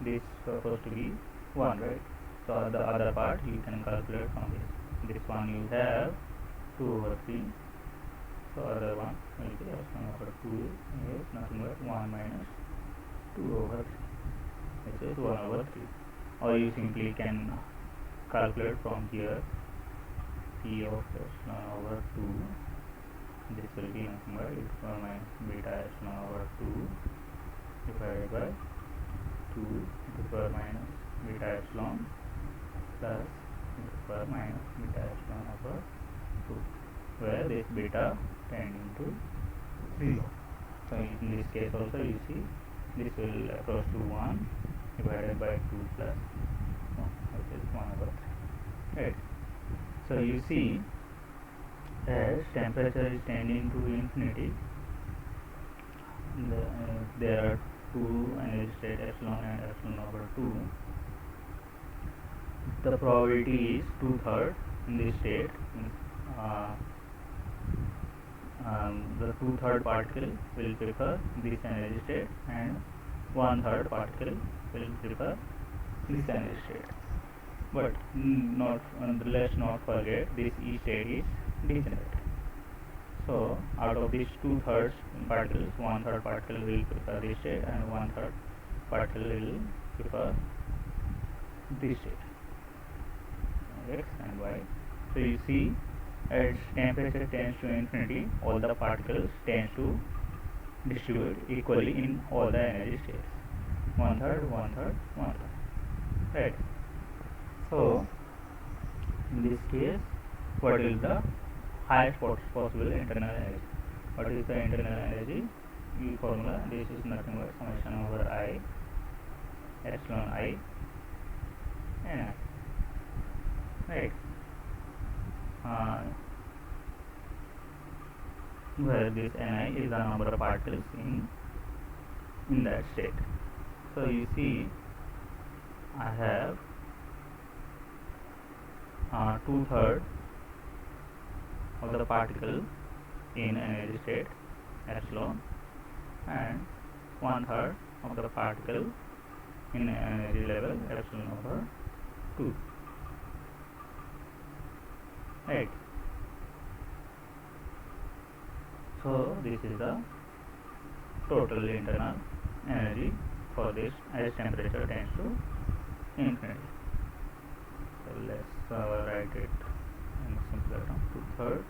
this is supposed to be 1, right? So the other part you can calculate from this one you have 2 over 3, so other one will be epsilon over 2 is nothing but 1 minus 2 over 3, which is 1 over 3. Or you simply can calculate from here p of epsilon over 2, this will be nothing but e to the power minus beta epsilon over 2 divided by 2 e to the power minus beta epsilon plus e to the power minus beta epsilon over 2, where this beta tending to 0. So in this case also you see this will approach to 1 divided by 2 plus 1, which is 1 over 3, right? So you see, as temperature is tending to infinity, there are two energy state epsilon and epsilon over 2. The probability is 2/3 in this state. The 2/3 particle will prefer this energy state and 1/3 particle will prefer this energy state. But let's not forget this E state is degenerate. So out of these 2/3 particles, 1/3 particle will prefer this state and 1/3 particle will prefer this state, x and y. So you see, as temperature tends to infinity, all the particles tend to distribute equally in all the energy states, 1/3, 1/3, 1/3, right? So in this case, what is the highest possible internal energy? What is the internal energy formula? This is nothing but summation over I epsilon I and I, right? Where this Ni is the number of particles in that state. So you see, I have 2/3 of the particle in energy state epsilon and 1/3 of the particle in energy level epsilon over 2, right? So this is the total internal energy for this as temperature tends to infinity. So let's write it in simpler term: 2/3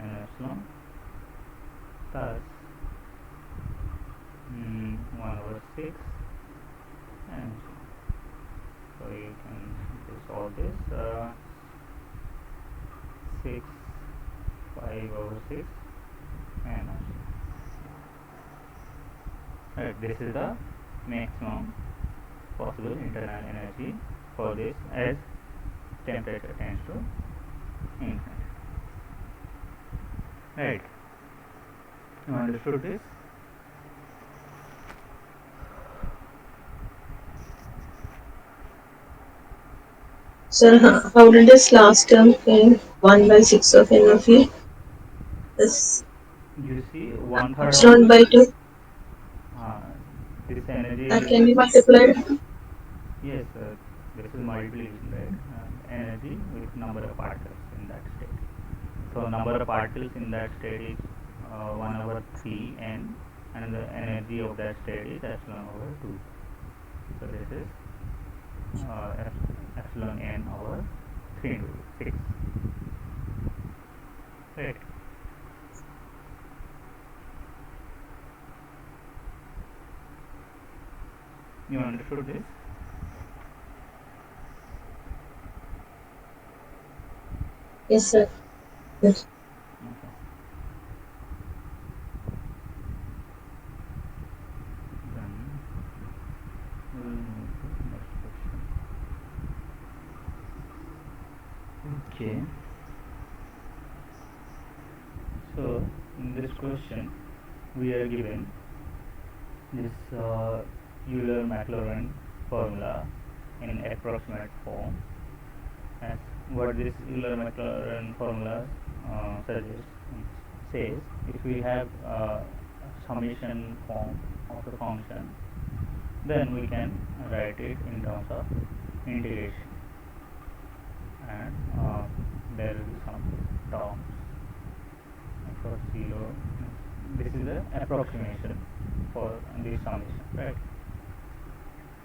and epsilon plus 1/6 and so on. So you can solve this, 6 5/6 and so on. Right, this is the maximum possible internal energy for this as temperature tends to infinity, right? You understood this? Sir, how did this last term in 1/6 of n of u? This You see, 1/3 of epsilon by 2 this energy that can be multiplied. yes, this is multiplication, right? Energy with number of particles in that state. So number of particles in that state is 1 over 3n, and the energy of that state is epsilon over 2. So this is epsilon n over 3 into 6. Right. You understood this? Yes, sir. Yes. Okay. Then we'll move to next question. Okay. So in this question we are given this Euler-Maclaurin formula in approximate form. As what this Euler-Maclaurin formula says, if we have summation form of the function, then we can write it in terms of integration, and there will be some terms across 0. This is the approximation for this summation, right?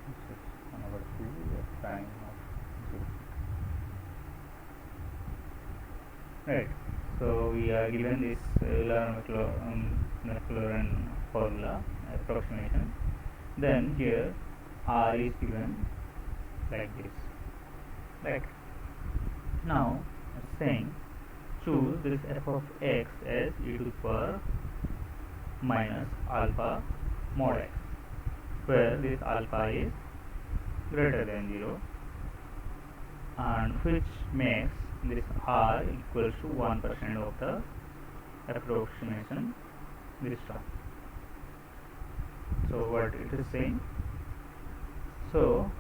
This is 1 over 2 prime of 0. Right. So we are given this Euler-Maclaurin formula approximation. Then here R is given like this. Right. Now saying choose this f of x as e to the power minus alpha mod x, where this alpha is greater than 0, and which makes this r equals to 1% of the approximation this term. So what it is saying, so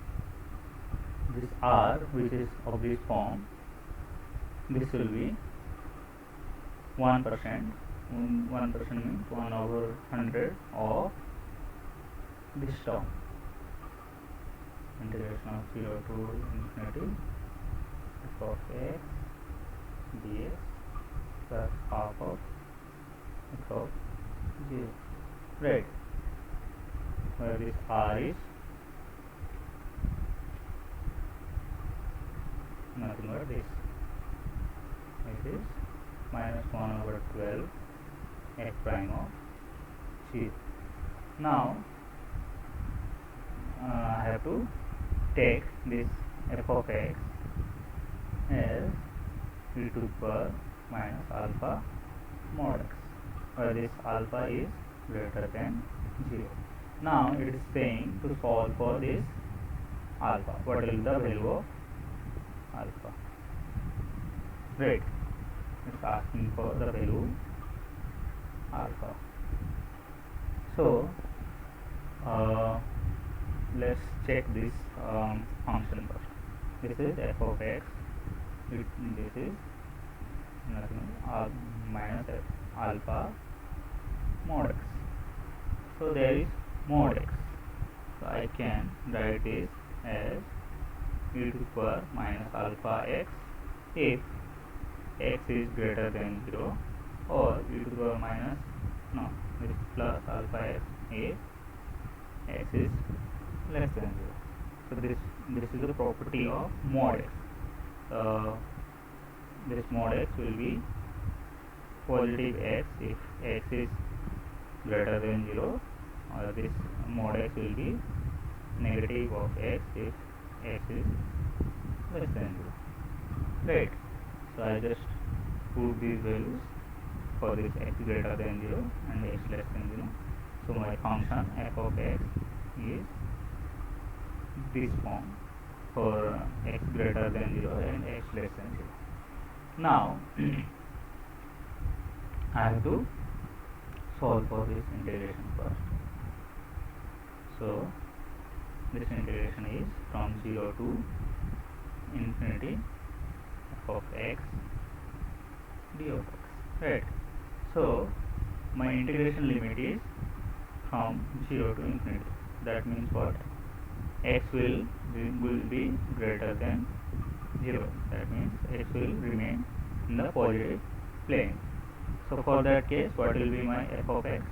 this r, which is of this form, this will be 1%. 1% means 1 over 100 of this term, integration of 0 to infinity f of x dx plus half of f of 0. Right. Where this r is nothing but this. It is minus 1 over 12 f prime of 0. Now I have to take this f of x as e to the power minus alpha mod x, where this alpha is greater than 0. Now it is saying to solve for this alpha. What is the value of alpha? Right. It's asking for the value alpha. So let's check this function first. This is f of x. This is nothing minus alpha mod x. So there is mod x. So I can write this as e to the power minus alpha x if x is greater than 0, or e to the power minus this plus alpha x if x is less than 0. So this is the property of mod x. This mod x will be positive x if x is greater than 0, or this mod x will be negative of x if x is less than 0. Right. So I just put these values for this x greater than 0 and x less than 0. So my function f of x is this form for x greater than 0 and x less than 0. Now I have to solve for this integration first. So this integration is from 0 to infinity f of x d of x. Right. So my integration limit is from 0 to infinity. That means what? X will be greater than 0. That means x will remain in the positive plane. So for that case, what will be my f of x?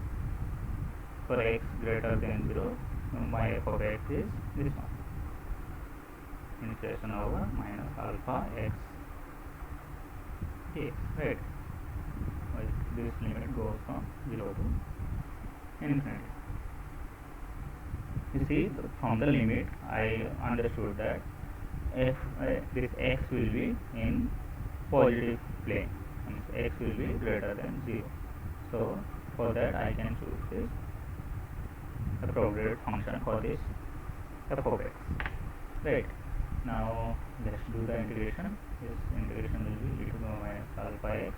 For x greater than 0, my f of x is this one, integration over minus alpha x dx, right? This limit goes from 0 to infinity. You see, from the limit I understood that f this x will be in positive plane, means x will be greater than 0. So for that I can choose this appropriate function for this f of x, right? Now let's do the integration. This integration will be e to the minus alpha x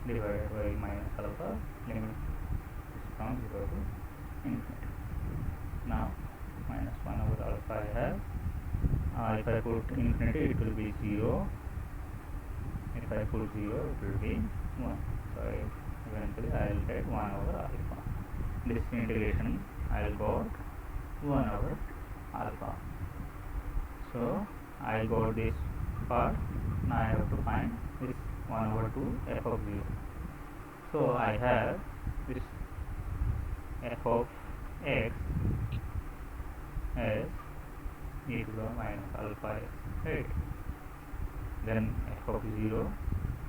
divided by minus alpha, limit is from 0 to infinity. Now minus 1 over alpha I have. If I put infinity, it will be 0. If I put 0, it will be 1. So eventually I will get 1 over alpha. This integration I will got 1 over alpha. So I got this part. Now I have to find this 1 over 2 f of 0. So I have this f of x as e to the minus alpha x, right? Then f of 0,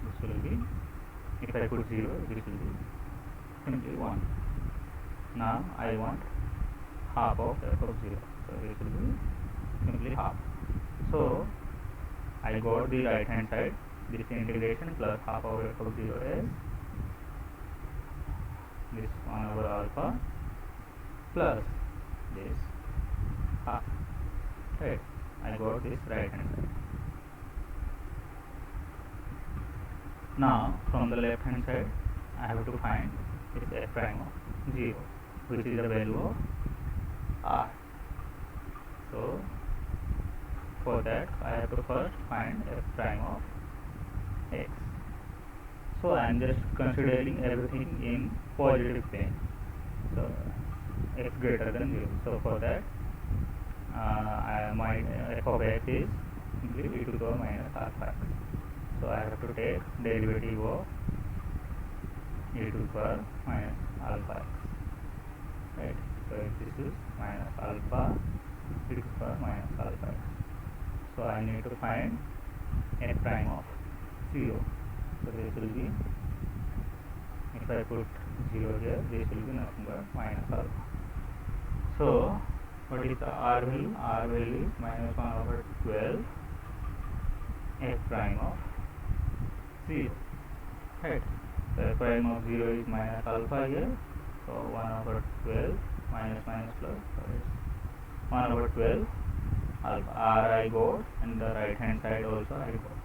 this will be, if I put 0, this will be simply 1. Now I want half of f of 0, so this will be simply half. So I got the right hand side, this integration plus half of f of 0 is this 1 over alpha plus this half, right? I got this right hand side. Now from the left hand side I have to find this f prime of 0, which is the value of r. So for that I have to first find f prime of x. So I am just considering everything in positive plane, so x greater than 0. So for that my f of x is simply e to the minus alpha x. So I have to take derivative of e to the power minus alpha x, right? So this is minus alpha e to the power minus alpha x. So I need to find f prime of 0. So this will be, if I put 0 here, this will be nothing but minus alpha. So what is the r value? R value is minus 1 over 12 f prime of 0, right? So f prime of 0 is minus alpha here, so 1 over 12 minus minus plus, so it's 1 over 12 alpha. R I got, and the right hand side also I got.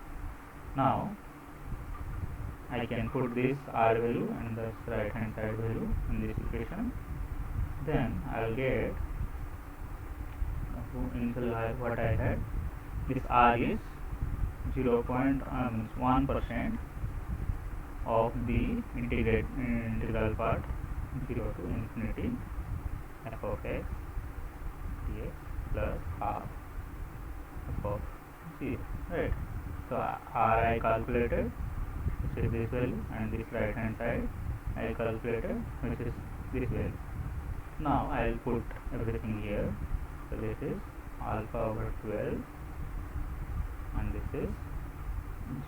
Now I can put this r value and this right hand side value in this equation. Then I will get initial what I had. This r is 0.1% of the integral part 0 to infinity f of x dx plus half f of 0, right? So r I calculated, which is this value, and this right hand side I calculated, which is this value. Now I will put everything here. So this is alpha over 12, and this is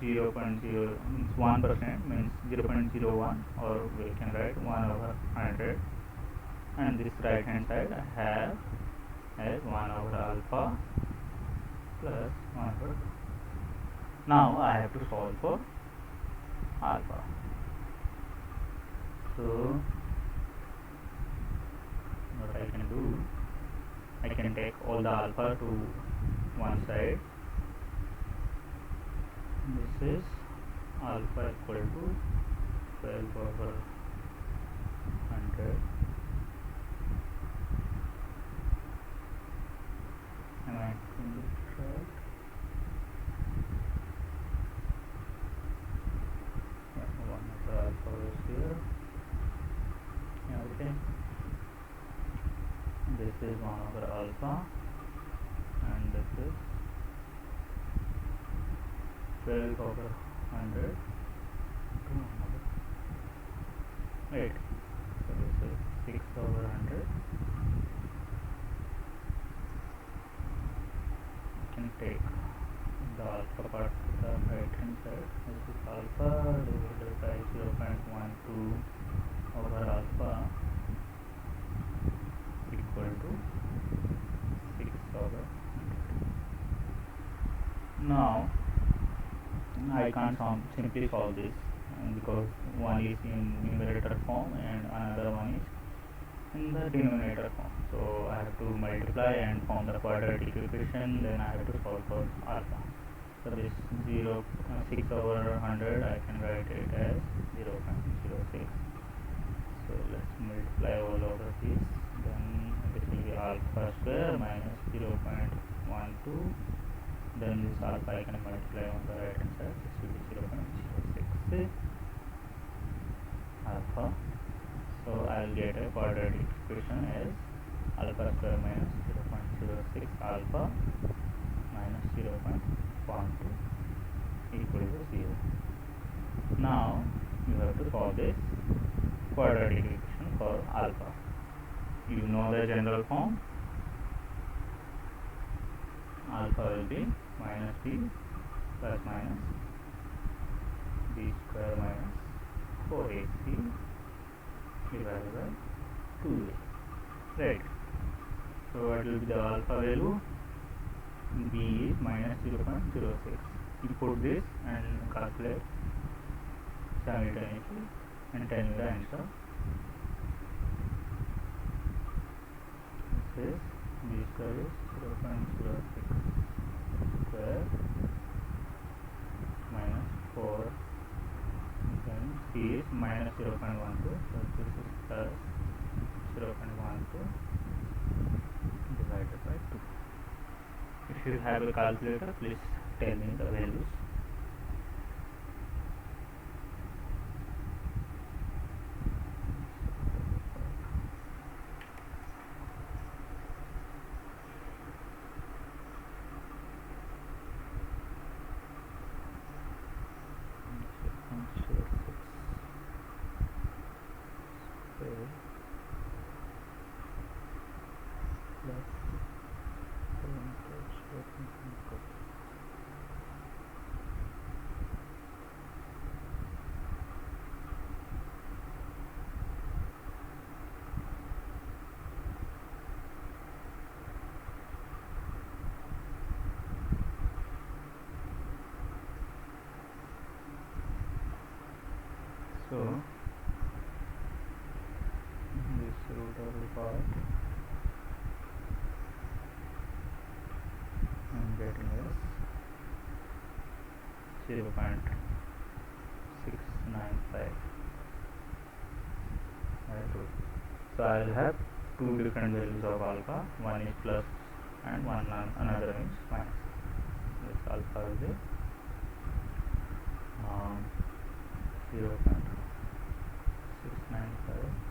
0.0 means 1%, means 0.01, or we can write 1 over 100, and this right hand side I have as 1 over alpha plus 1 over 2. Now I have to solve for alpha. So what I can do, I can take all the alpha to one side. This is alpha equal to 12 over 100. Am I doing this right? Yeah, 1 over alpha is here. Yeah, okay. This is 1 over alpha, and this is 12 over 100 to 1 over right? So this is 6/100. You can take the alpha part to the right hand side. This is alpha divided by 0.12 over alpha equal to 6/100. Now I can't simply solve this because one is in numerator form and another one is in the denominator form. So I have to multiply and form the quadratic equation, then I have to solve for alpha. So this 6/100 I can write it as 0.06. So let's multiply all over this, then this will be alpha square minus 0.12. Then this alpha I can multiply on the right hand side. This will be 0.06 alpha. So I'll get a quadratic equation as alpha square minus 0.06 alpha minus 0.12 equal to 0. Now you have to solve this quadratic equation for alpha. You know the general form. Alpha will be minus b plus minus b square minus 4ac divided by 2a. Right. So what will be the alpha value? B is minus 0.06. You put this and calculate simultaneously and tell me the answer. This is b square is 0.06 square minus 4, then c is minus 0.12, so this is plus 0.12 divided by 2. If you have a calculator, please tell me the values. So this root of the part I am getting as 0.695. So I will have two different values of alpha. One is plus and another is minus. This alpha will be 0.695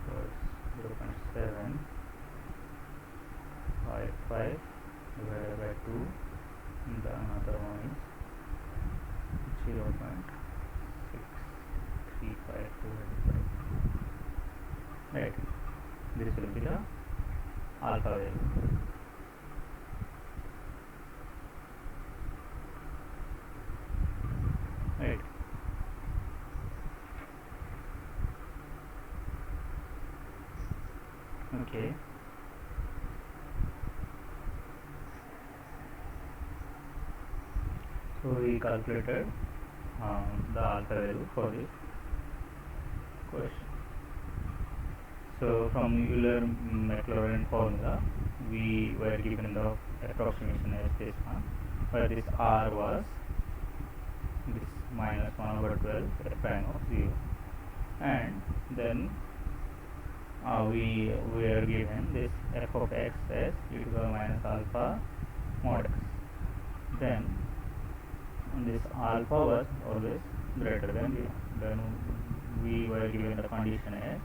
plus 0.755 divided by 2, and the another one is 0.635 divided by 2. Right. This will be the alpha value. Right. Okay. So we calculated the alpha value for this question. So from Euler-Maclaurin formula, we were given the approximation as this one, where this r was this minus 1/12 f prime of 0, and then we were given this f of x as e to the minus alpha mod x. Then this alpha was always greater than 0. Then we were given the condition as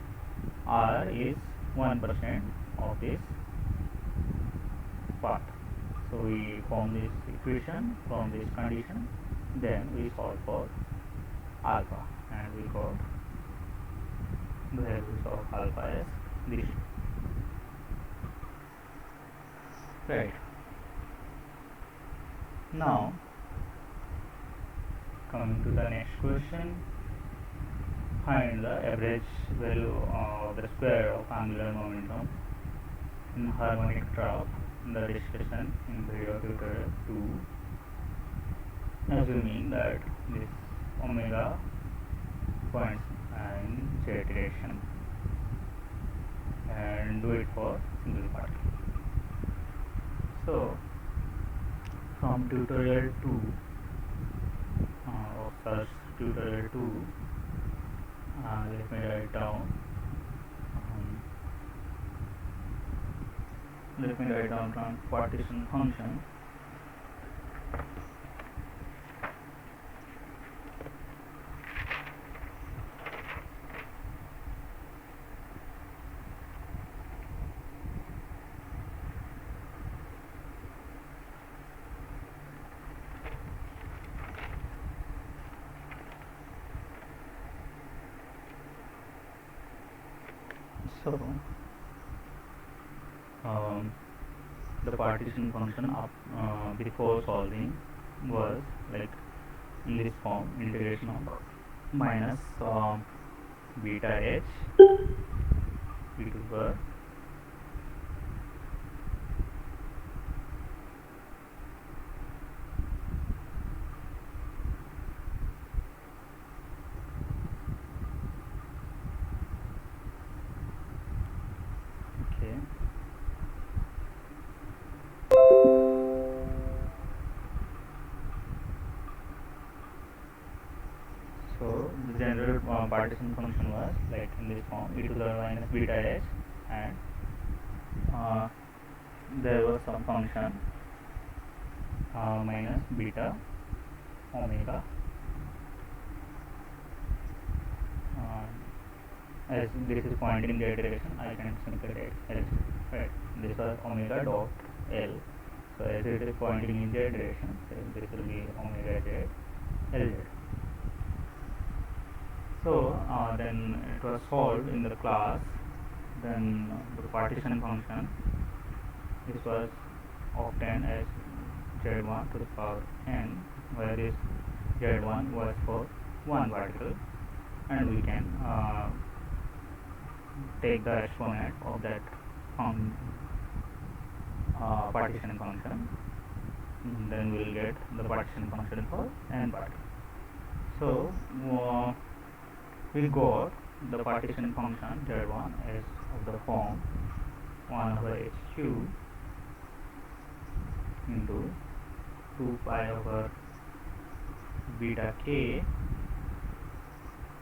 r is 1% of this part. So we form this equation from this condition, then we solve for alpha, and we got the values of alpha as this. Right. Now coming to the next question, find the average value of the square of angular momentum in harmonic trough in the discussion in video tutorial 2, assuming that this omega points in z direction, and do it for single particle. So from tutorial 2 of such tutorial 2, let me write down partition function. So the partition function before solving was like in this form: integration of minus beta h e to the power okay. So the general partition function was like in this form: e to the minus beta h, and there was some function minus beta omega, as this is pointing in the direction, I can simply write L, right? This was omega dot L. So as it is pointing in z direction, so this will be omega z Lz. So then it was solved in the class. Then the partition function, this was obtained as z1 to the power n, where this z1 was for one particle, and we can take the exponent of that partition function, then we will get the partition function for n particles. So we got the partition function z1 as of the form 1 over h cube into 2 pi over beta k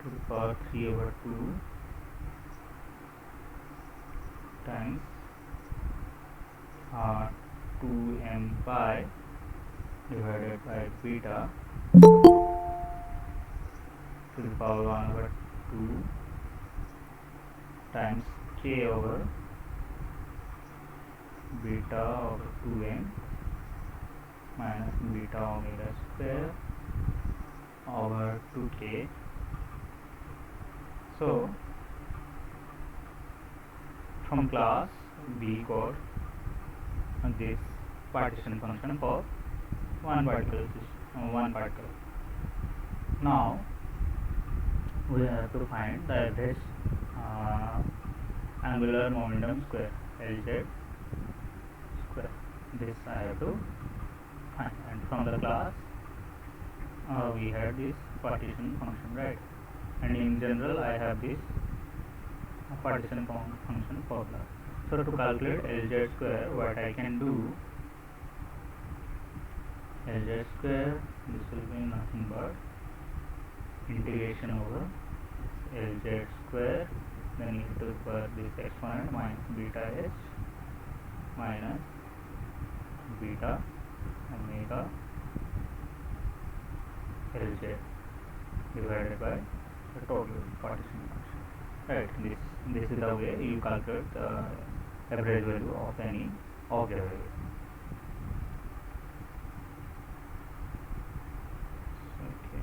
to the power 3 over 2 times 2m pi divided by beta to the power 1 over 2 times k over beta over 2m minus beta omega square over 2k. So from class we got this partition function for one particle. Now we have to find the average angular momentum square, Lz square. This I have to find, and from the class we had this partition function, right? And in general I have this partition function formula. So to calculate Lz square, what I can do, Lz square, this will be nothing but integration over Lz square, then e to the power this exponent minus beta h minus beta omega Lz divided by the total partition function. Right, this is the way you calculate the average value of any of the variable. Okay.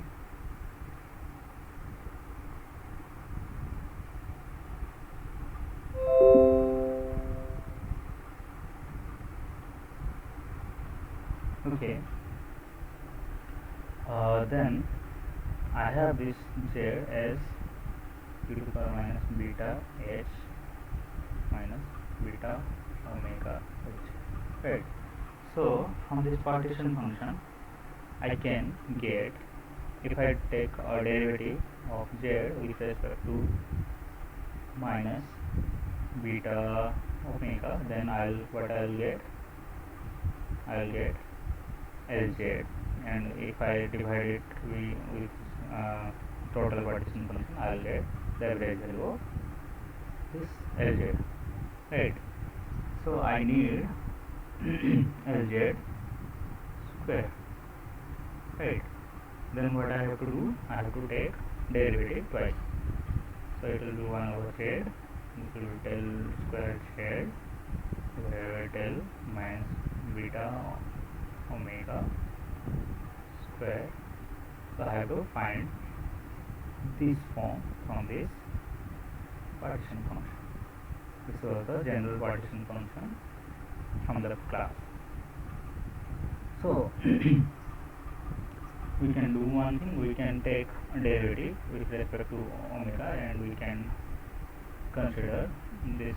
Okay. Then I have this z as e to the power minus beta h minus beta omega h. Right. So from this partition function, I can get, if I take a derivative of z with respect to minus beta omega, then I'll get Lz, and if I divide it with total partition function, I'll get the average value of this Lz. Right. So I need Lz square. Right. Then what I have to do? I have to take derivative twice. So it will be 1 over z. This will be del square z divided by del minus beta omega square. So I have to find this form from this partition function. This was the general partition function from the class. So we can do one thing, we can take a derivative with respect to omega, and we can consider this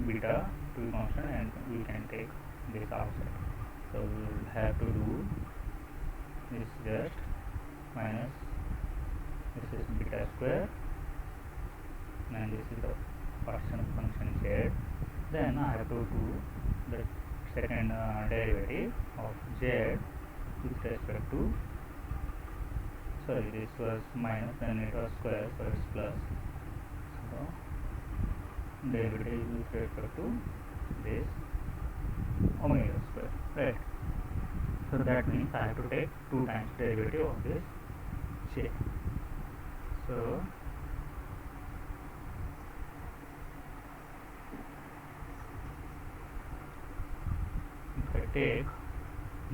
beta to be constant, and we can take this outside. So we will have to do this just minus, this is beta square, and this is the partition function z. Then I have to do the second derivative of z with respect to, sorry, this was minus and it was square, so it's plus. So derivative with respect to this omega square. Right. So that means I have to take 2 times derivative of this j. So if I take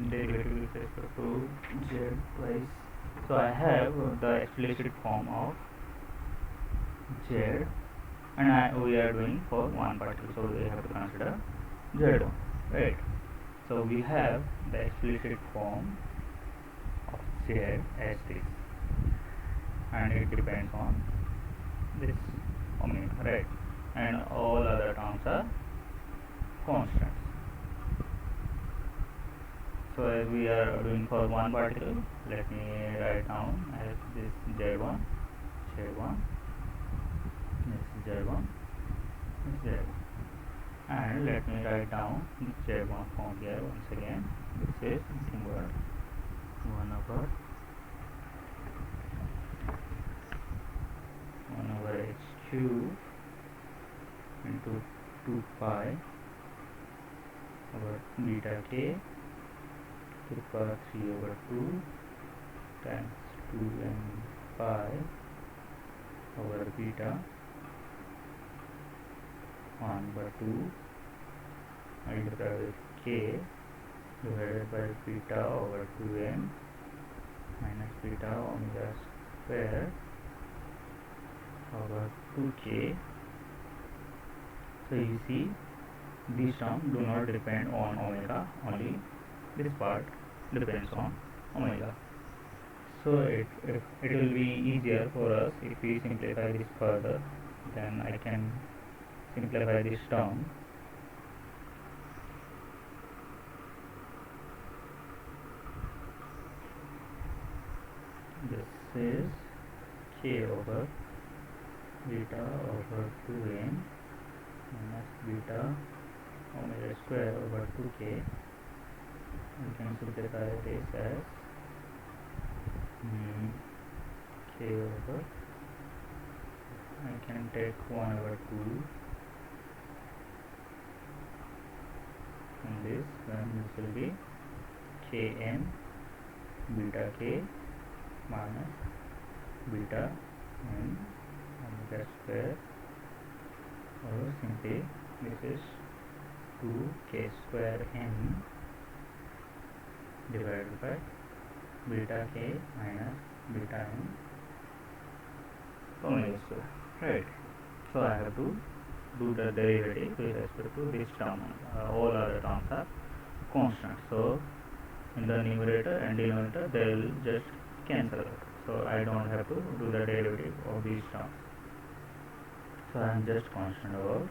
derivative with respect to z twice, so I have the explicit form of z, and we are doing for one particle, so we have to consider z1. Right. So we have the explicit form of z as this, and it depends on this omega, right? And all other terms are constants. So as we are doing for one particle, let me write down as this z1, z1, this z1, this z1, and let me write down z1 form here once again. This is nothing but 1 over h cube into 2 pi over beta k to the power 3 over 2 times 2n pi over beta 1 by 2 multiplied with k divided by beta over 2n minus beta omega square over 2k. So you see, these terms do not depend on omega, only this part depends on omega. So it will be easier for us if we simplify this further. Then I can simplify this term. This is k over beta over 2n minus beta omega square over 2k. We can simplify this as k over, I can take 1 over 2 and this, then this will be kn beta k minus beta n omega square, or simply this is 2k square n divided by beta k minus beta n omega square. Right. So I have to do the derivative with respect to this term. All other terms are constant. So in the numerator and denominator they will just cancel out, so I don't have to do the derivative of these terms. So I am just constant about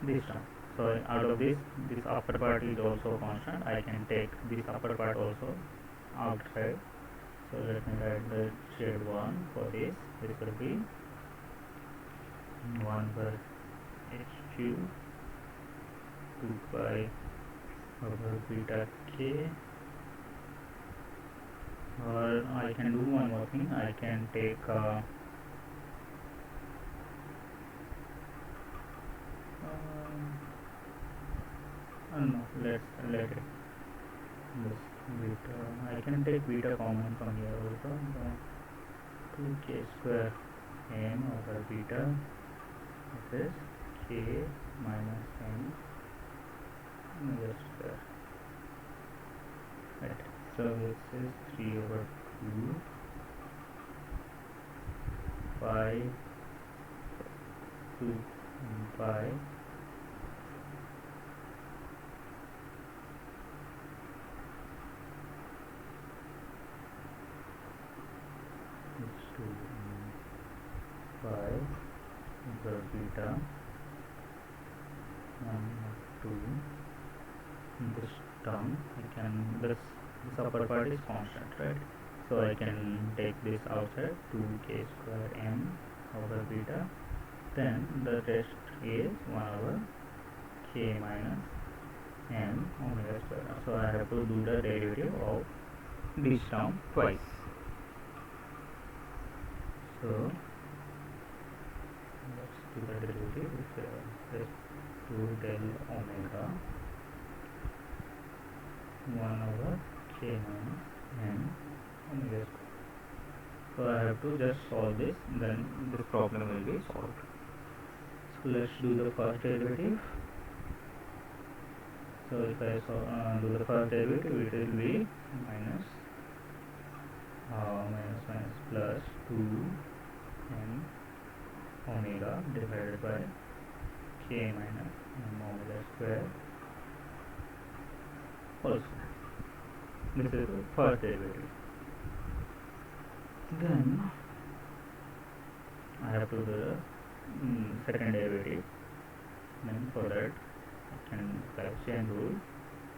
this term. So out of this upper part is also constant. I can take this upper part also outside. So let me write the shade 1 for this. This will be 1 per h cube 2 pi over beta k, or I can do one more thing. I can take no, let it this beta. I can take beta common from here also. 2k square m over beta. This is k minus m omega square. Right. So this is 3 over 2 pi 2 pi is 2 pi over beta 1 2. This term I can this upper part is constant, right? So I can take this outside, 2k square m over beta, then the rest is 1 over k minus m omega square. So I have to do the derivative of this term twice. So let's do the derivative with respect to del omega 1 over k minus m omega square. So I have to just solve this, then this problem will be solved. So let's do the first derivative. So if I do the first derivative, it will be minus plus 2 m omega divided by k minus m omega square whole square. This is the first derivative. Then I have to do the second derivative. Then for that I can apply chain rule.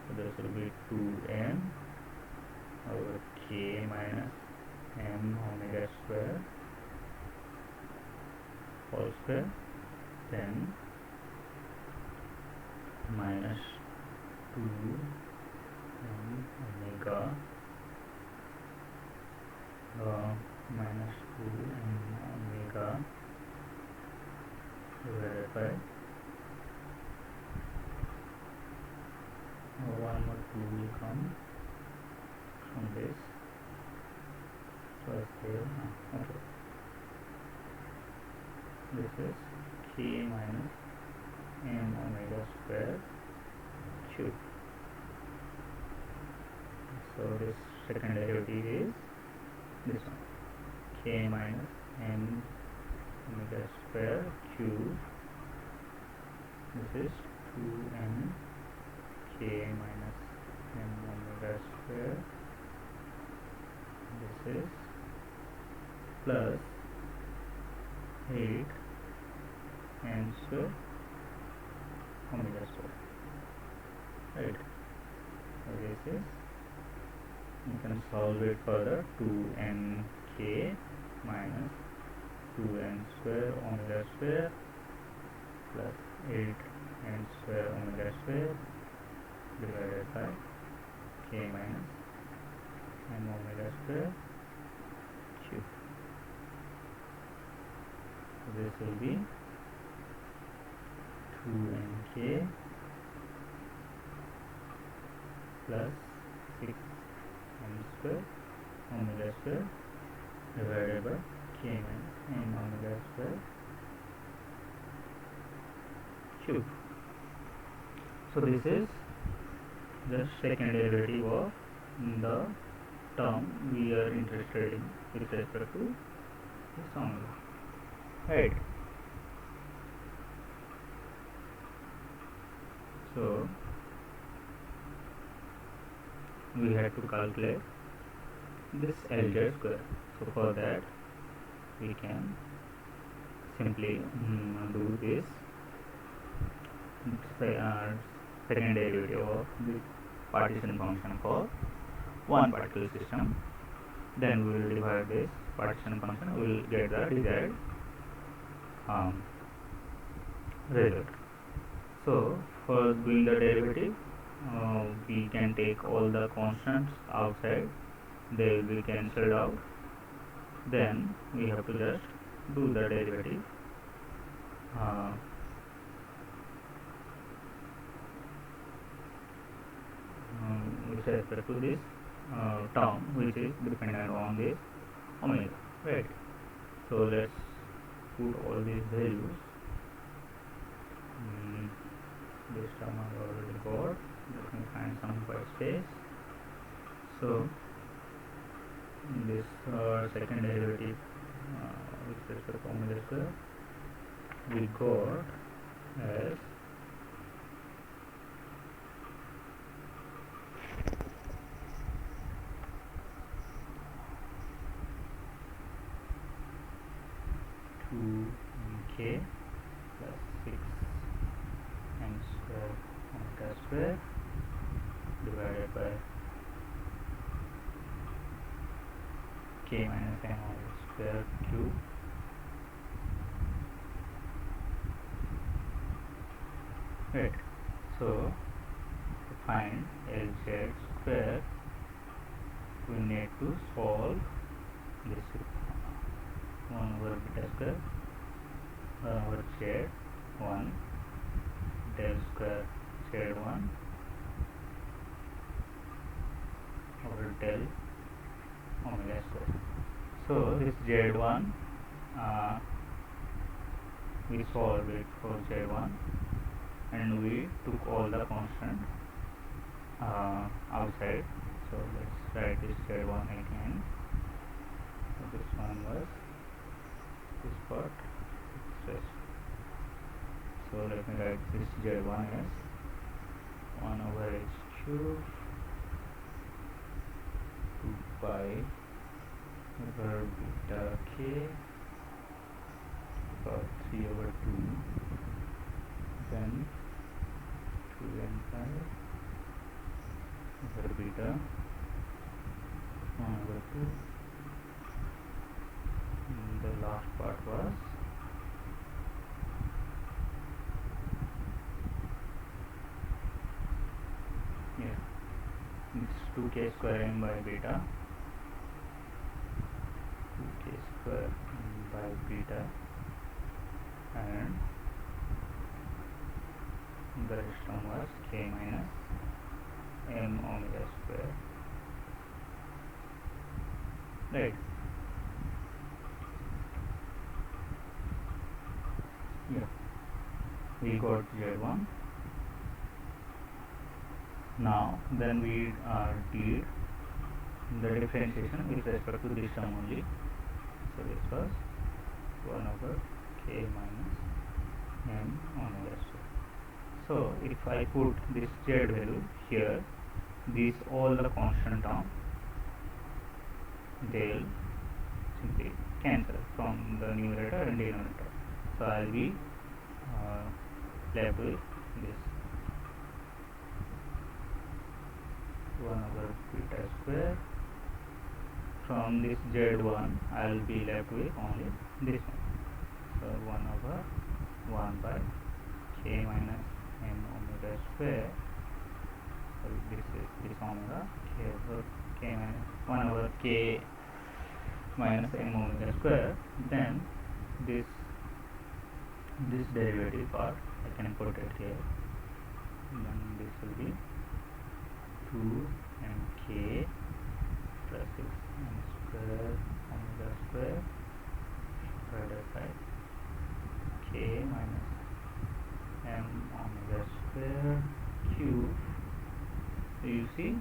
So this will be 2m over k minus m omega square whole square, then minus 2 m omega minus 2 m omega divided by one more 2 will come from this. So here, okay. This is k minus m omega square cube. So this second derivative is this one, k minus m omega square cube. This is 2m k minus m omega square. This is plus 8 m square omega square, right? So this is, you can solve it further, 2nk minus 2n square omega square plus 8n square omega square divided by k minus m omega square cube. So this will be 2nk plus 6m square omega square divided by k minus m omega square cube. So this is the second derivative of the term we are interested in with respect to this omega, right? So we had to calculate this Lz square. So for that we can simply do this second derivative of the partition function for one particle system. Then we will divide this partition function, we will get the desired result. So for doing the derivative, we can take all the constants outside, they will be cancelled out. Then we have to just do the derivative. With respect to this term which is dependent on this omega, right? So let's put all these values. This term I already got. Let me find some white space. So this second derivative with respect to omega square we got as k plus 6 m square omega square divided by k minus m omega square cube right. So to find Lz square we need to solve this 1 over beta square over z1 del square z1 over del omega square. So this z1 we solved it for z1 and we took all the constant outside. So let's write this z1 again. So this one was this part. So let me write this z1 as 1 over h cube 2 pi over beta k about 3 over 2 then 2n pi over beta 1 over 2 and the last part was it's 2k square m by beta 2k square by beta and the rest term was k minus m omega square, right? Yeah, we got z1. Now then we did the differentiation with respect to this term only. So this was 1 over k minus m omega square. So if I put this z value here, these all the constant term they'll simply cancel from the numerator and denominator. So I'll be left with this 1 over beta square. From this z1 I'll be left with only this one. So 1 over 1 by k minus m omega square. So this is this omega k over k minus 1 over k minus m omega square. Then this derivative part I can put it here. Then this will be 2 mk plus 6 m square omega square divided by k minus m omega square cube. So you see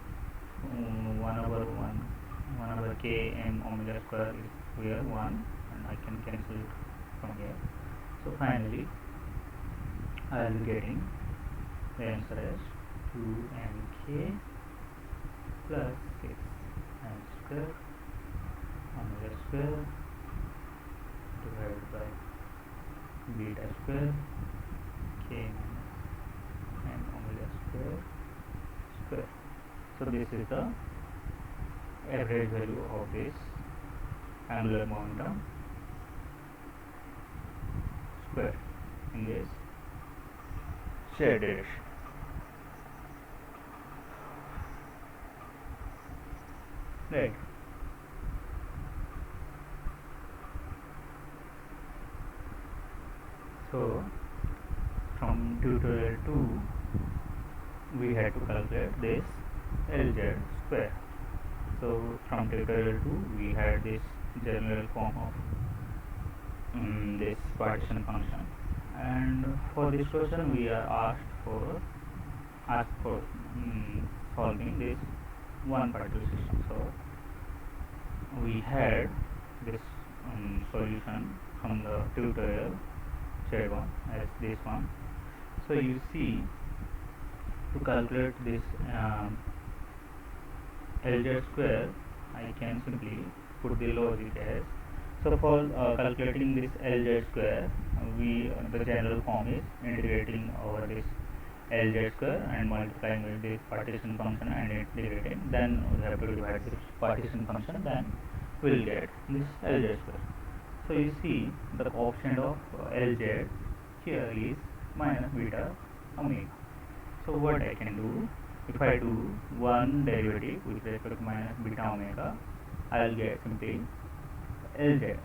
1 over k m omega square is here 1 and I can cancel it from here. So finally I will be getting the answer as 2 mk plus 6 m square omega square divided by beta square k minus n omega square square. So this is the average value of this angular momentum square in this z direction. Right. So from tutorial 2 we had to calculate this Lz square. So from tutorial 2 we had this general form of this partition function, and for this question we are asked for solving this one particular system. So we had this solution from the tutorial Z1 as this one. So you see, to calculate this Lz square, I can simply put the logic as, so for calculating this Lz square, the general form is integrating over this Lz square and multiplying with this partition function and integrating. Then we have to divide this partition function. Then we will get this Lz square. So you see the coefficient of Lz here is minus beta omega. So what I can do, if I do one derivative with respect to minus beta omega, I will get simply Lz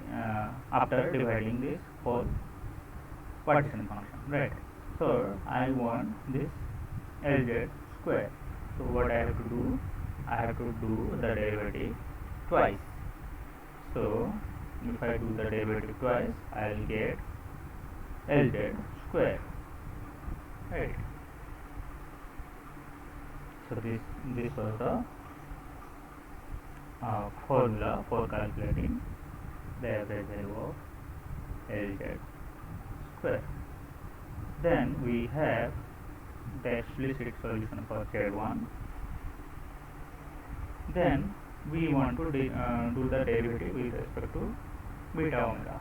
after dividing this whole partition function, right? So I want this Lz square. So what I have to do, I have to do the derivative twice. So if I do the derivative twice, I will get Lz square, right? So this was the formula for calculating the average value of Lz square. Then we have the explicit solution for Z1. Then we want to do the derivative with respect to beta omega,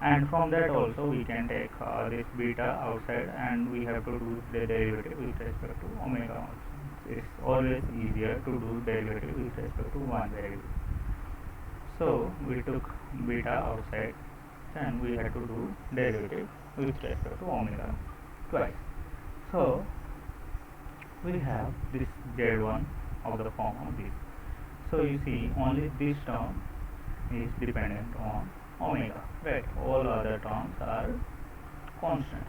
and from that also we can take this beta outside and we have to do the derivative with respect to omega also. It's always easier to do derivative with respect to one variable. So we took beta outside and we had to do derivative with respect to omega twice. So we have this Z1 of the form of this. So you see, only this term is dependent on omega, right? All other terms are constants.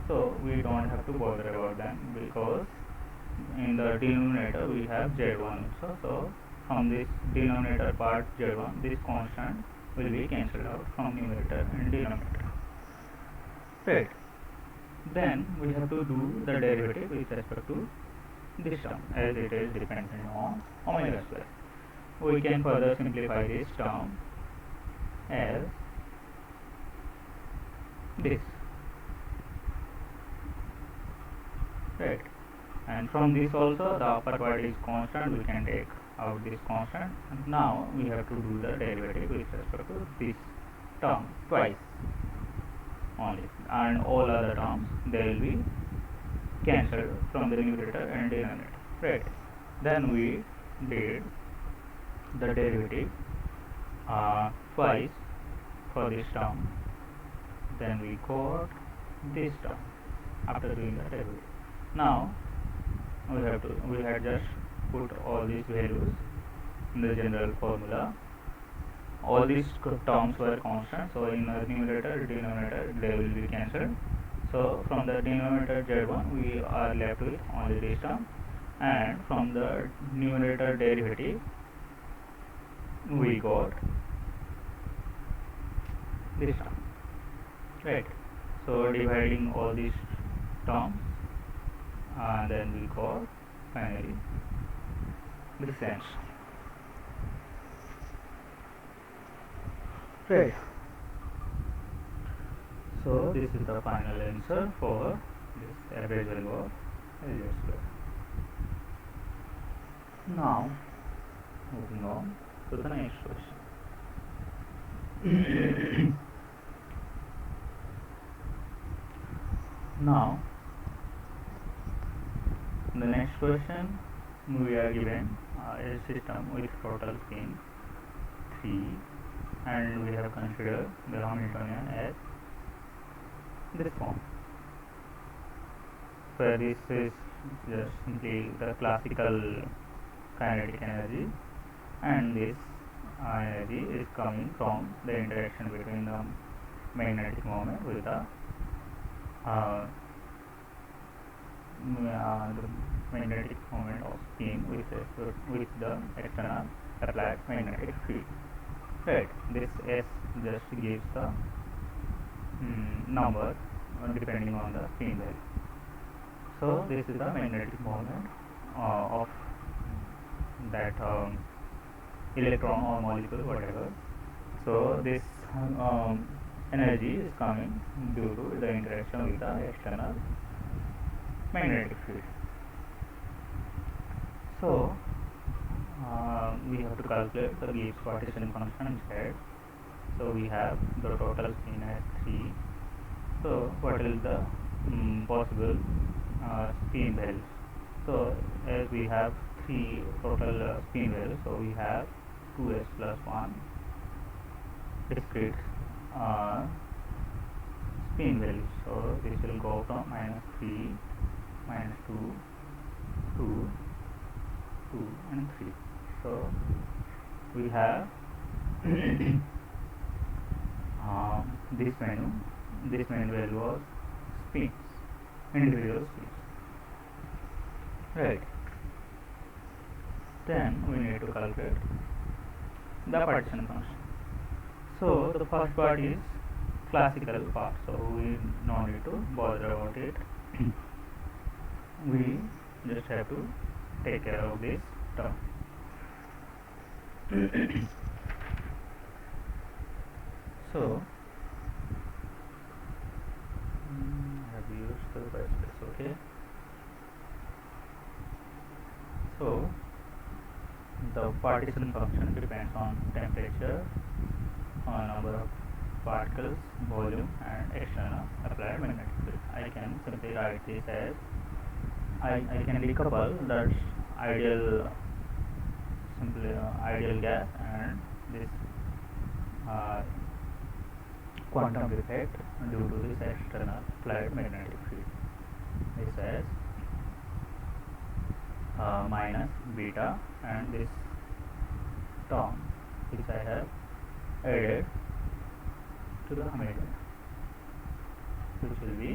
So we don't have to bother about them, because in the denominator we have Z1 also. So from this denominator part Z1, this constant will be cancelled out from numerator and denominator, right? Then we have to do the derivative with respect to this term, as it is dependent on omega square. We can further simplify this term as this, right? And from this also the upper part is constant, we can take out this constant, and now we have to do the derivative with respect to this term twice only, and all other terms they will be cancelled from the numerator and denominator, right? Then we did the derivative twice for this term. Then we got this term after doing the derivative. Now we had just put all these values in the general formula. All these terms were constant, so in the numerator denominator they will be cancelled. So from the denominator Z1 we are left with only this term, and from the numerator derivative we got this term, right? So dividing all these terms, and then we got finally this answer, right? So this is the final answer for this average value of Lz square. Now moving on to the next question. Now the next question, we are given a system with total spin 3, and we have considered the Hamiltonian as this form. So this is just simply the classical kinetic energy, and this energy is coming from the interaction between the magnetic moment with the magnetic moment of spin with the external applied magnetic field. Right. This S just gives the number depending on the spin value. So this is the magnetic moment of that electron or molecule, whatever. So this energy is coming due to the interaction with the external magnetic field. So we have to calculate the Gibbs partition function instead. So we have the total spin as 3. So what is the possible spin values? So as we have 3 total spin values, so we have 2s plus 1 discrete spin values. So this will go from -3, -2, 2, 2 and 3. So we have this menu value of spins, individual spins. Right. Then we need to calculate the partition function. So the first part is classical part, so we no need to bother about it. We just have to take care of this term. So have used the space, okay. So the partition function depends on temperature, on number of particles, volume, and external applied magnetic field. I can simply write this as I can decouple that's ideal, simply ideal gas, and this quantum effect due to this external applied magnetic field. This as minus beta, and this term which I have added to the Hamiltonian, which will be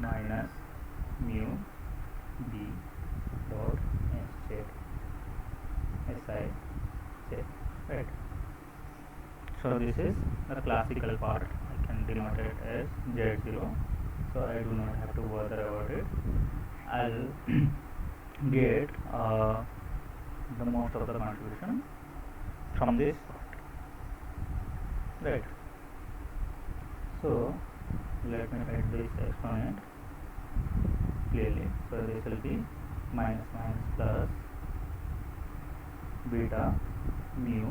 minus mu b dot sz si z. Right. So this is the classical part. I can denote it as Z0, so I do not have to bother about it. I'll get the most of the contribution from this part. Right. So let me write this exponent clearly. So this will be minus minus plus beta mu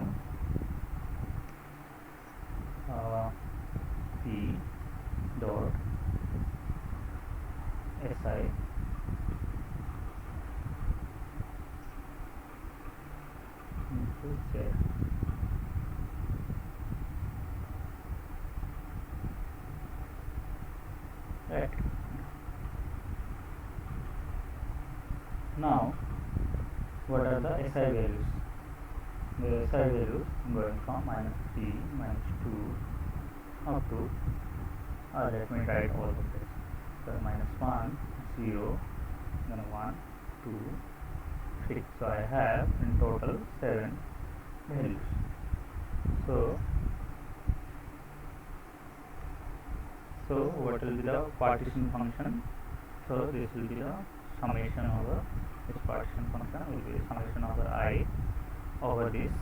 p dot si into z. Right. Now what are the SI values? The SI values going from -3, -2 up to let me write all of this. So -1, 0, then 1, 2, 6. So I have in total 7 values. So what will be the partition function? So this will be the summation over this partition function will be summation over I over this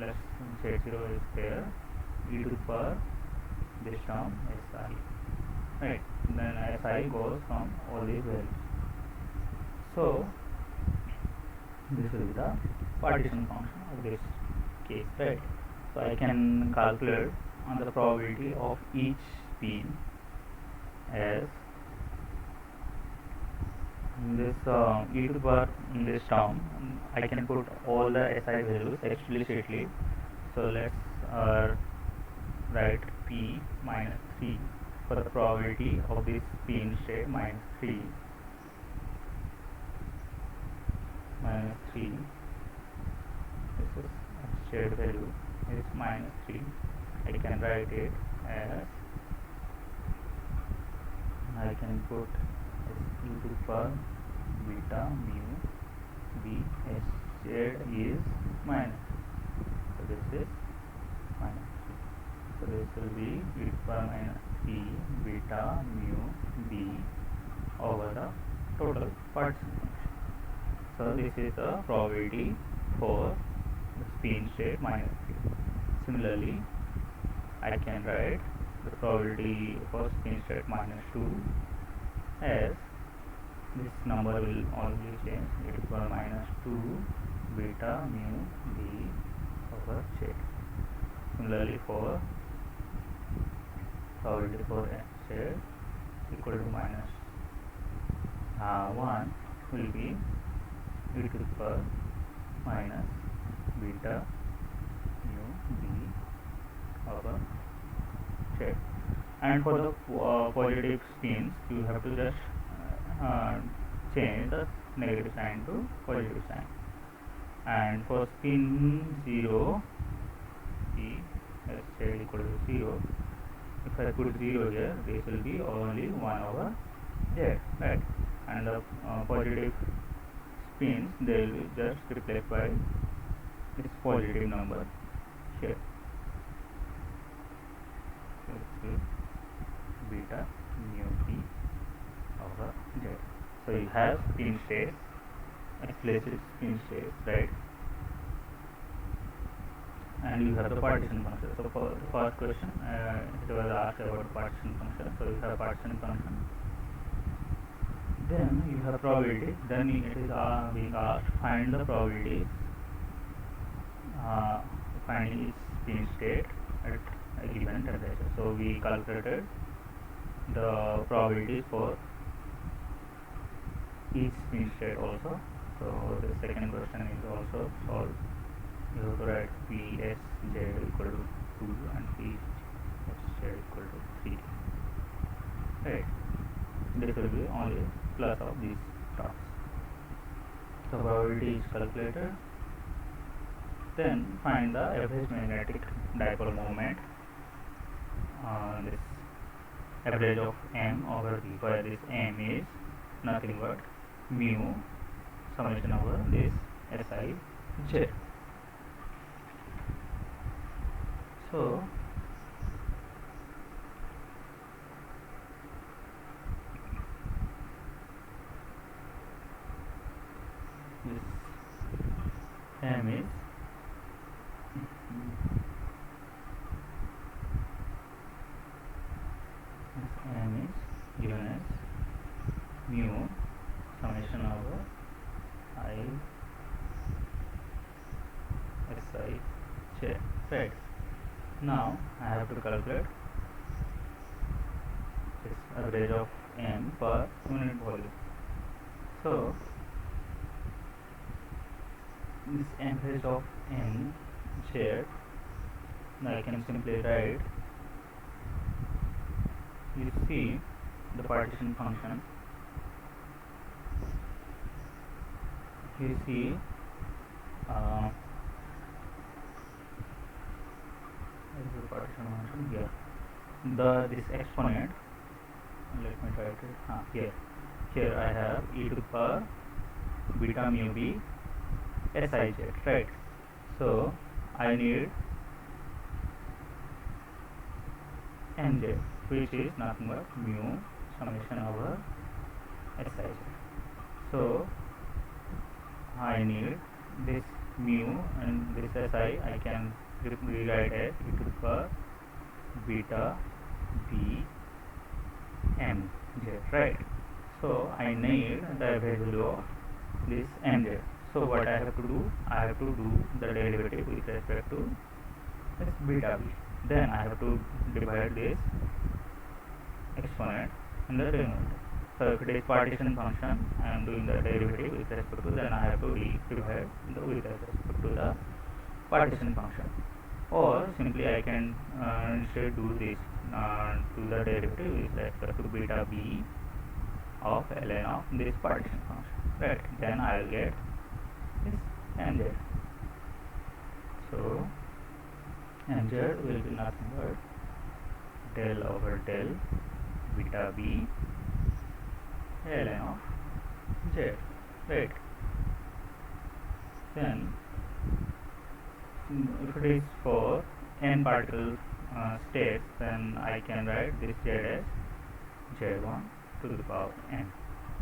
less z0 is there, e to the power this term si. Right. Then si goes from all these values. So This will be the partition function of this case, right? So I can calculate on the probability of each spin as this e to the power in this term. I can put all the SI values explicitly. So let's write P minus 3 for the probability of this spin state minus 3 minus 3. This is state value is minus 3. I can write it as, I can put e to the power beta mu b s z is minus. So this is minus 3. So this will be e to the power minus 3 beta mu b over the total partition function. So this is the probability for the spin state minus 3. Similarly, I can write the probability for spin state minus 2 as, this number will always change, e to the power minus 2 beta mu b over z. Similarly, for probability for z equal to minus 1 will be e to the power minus beta mu b over z. And for the positive spins, you have to just change the negative sign to positive sign. And for spin 0, p as z equal to 0, if I put 0 here, this will be only 1 over z, right? And the positive spins, they will just replaced by this positive number here. So it will beta mu p over z. So you have spin states, explicit spin states, right? And you have the partition function. So for the first question, it was asked about partition function. So you have partition function. Then you have probability. Then it is being asked find the probability finding its spin state at a given temperature. So we calculated the probabilities for each spin state also. So the second question is also solved. You have to write P S Z equal to 2 and P S Z equal to 3. Right. This will be only plus of these terms. So probability is calculated. Then find the average magnetic dipole moment. This average of M over V, where this M is nothing but mu summation over this SI Z. So this M is given as mu summation over I SI Z, right? Now I have to calculate this average of M per unit volume. So this average of M Z, I can simply write, you see the partition function, you see the partition function here, this exponent, let me try it here I have e to the power beta mu b SI Z, right? So I need mz, which is nothing but mu summation over SI Z. So I need this mu and this SI, I can rewrite as e to the power beta b mz, right? So I need the average value of this mz. So what I have to do? I have to do the derivative with respect to this beta b. Then I have to divide this exponent in the denominator. So if it is partition function, I am doing the derivative with respect to, then I have to divide with respect to the partition function. Or simply I can instead do this to the derivative with respect to beta b of ln of this partition function. Right. Then I will get this mz. So mz will be nothing but del over del beta b ln of z. Right. Then if it is for n particle states, then I can write this z as z1 to the power n,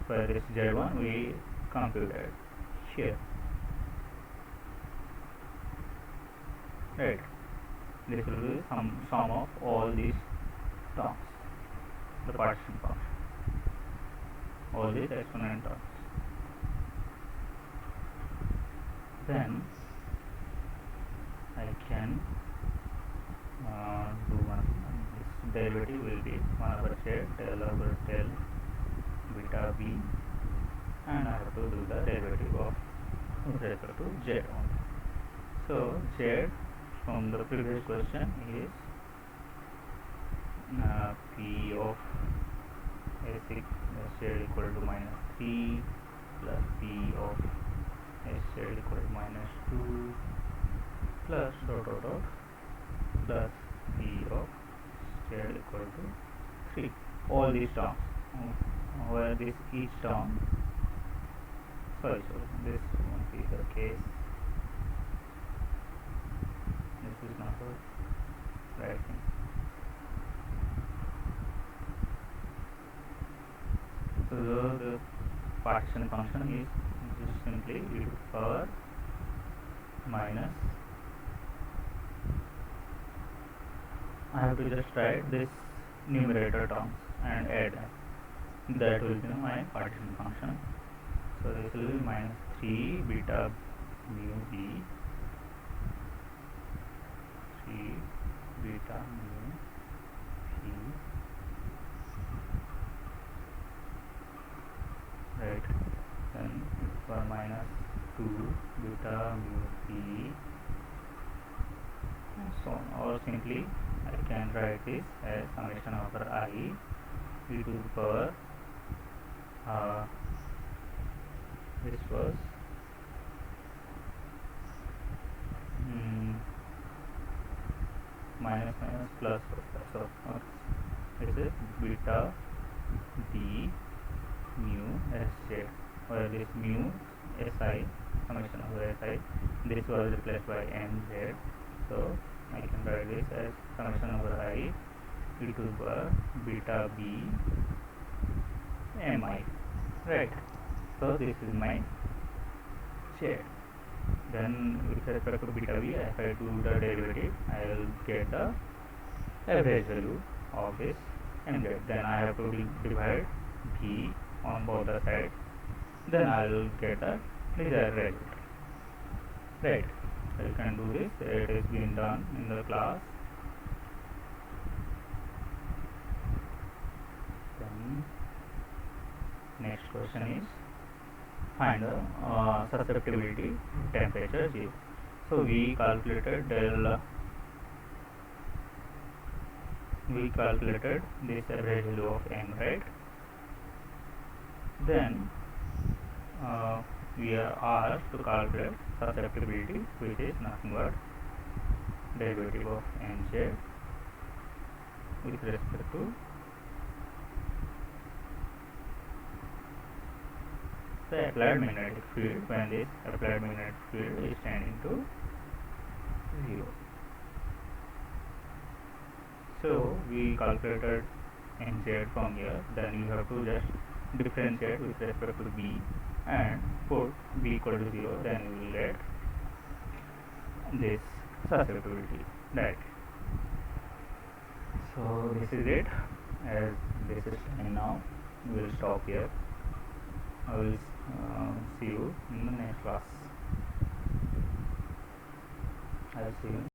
where this z1 we computed here. Right. This will be sum of all these terms, the partition function, all these exponent terms. Then I can do one. This derivative will be 1 over z del over del beta b, and I have to do the derivative of with respect to z only. So z from the previous question is p of s equal to minus 3 plus p of s equal to minus 2 plus dot dot dot plus p of z equal to 3. All these terms, where this each term, sorry, this won't be the case. This is not the right thing. So the partition function is just simply e to the power minus, I have to just write this numerator terms and add them. That will be my partition function. So this will be minus 3 beta mu b, 3 beta mu p, right, then for minus 2 beta mu p, and so on. Or simply I can write this as summation over I e to the power this was minus plus, so this is beta d mu sj, where this mu si, summation over si, this was replaced by mz, so I can write this as summation over I e to the power beta b mi. Right. So this is my z. Then with respect to beta b, if I do the derivative, I will get the average value of this mz. Then I have to divide b on both the sides. Then I will get the desired result. Right. So you can do this. It has been done in the class. Then next question is find the susceptibility temperature G. So we calculated this average value of m, right? Then we are asked to calculate susceptibility, which is nothing but derivative of mz with respect to the applied magnetic field when this applied magnetic field is tending to 0. So we calculated mz from here. Then you have to just differentiate with respect to b and put b equal to 0. Then you will get this susceptibility. Right. So this is it. As this is time now, we will stop here. I will See you in the next class. I'll see you.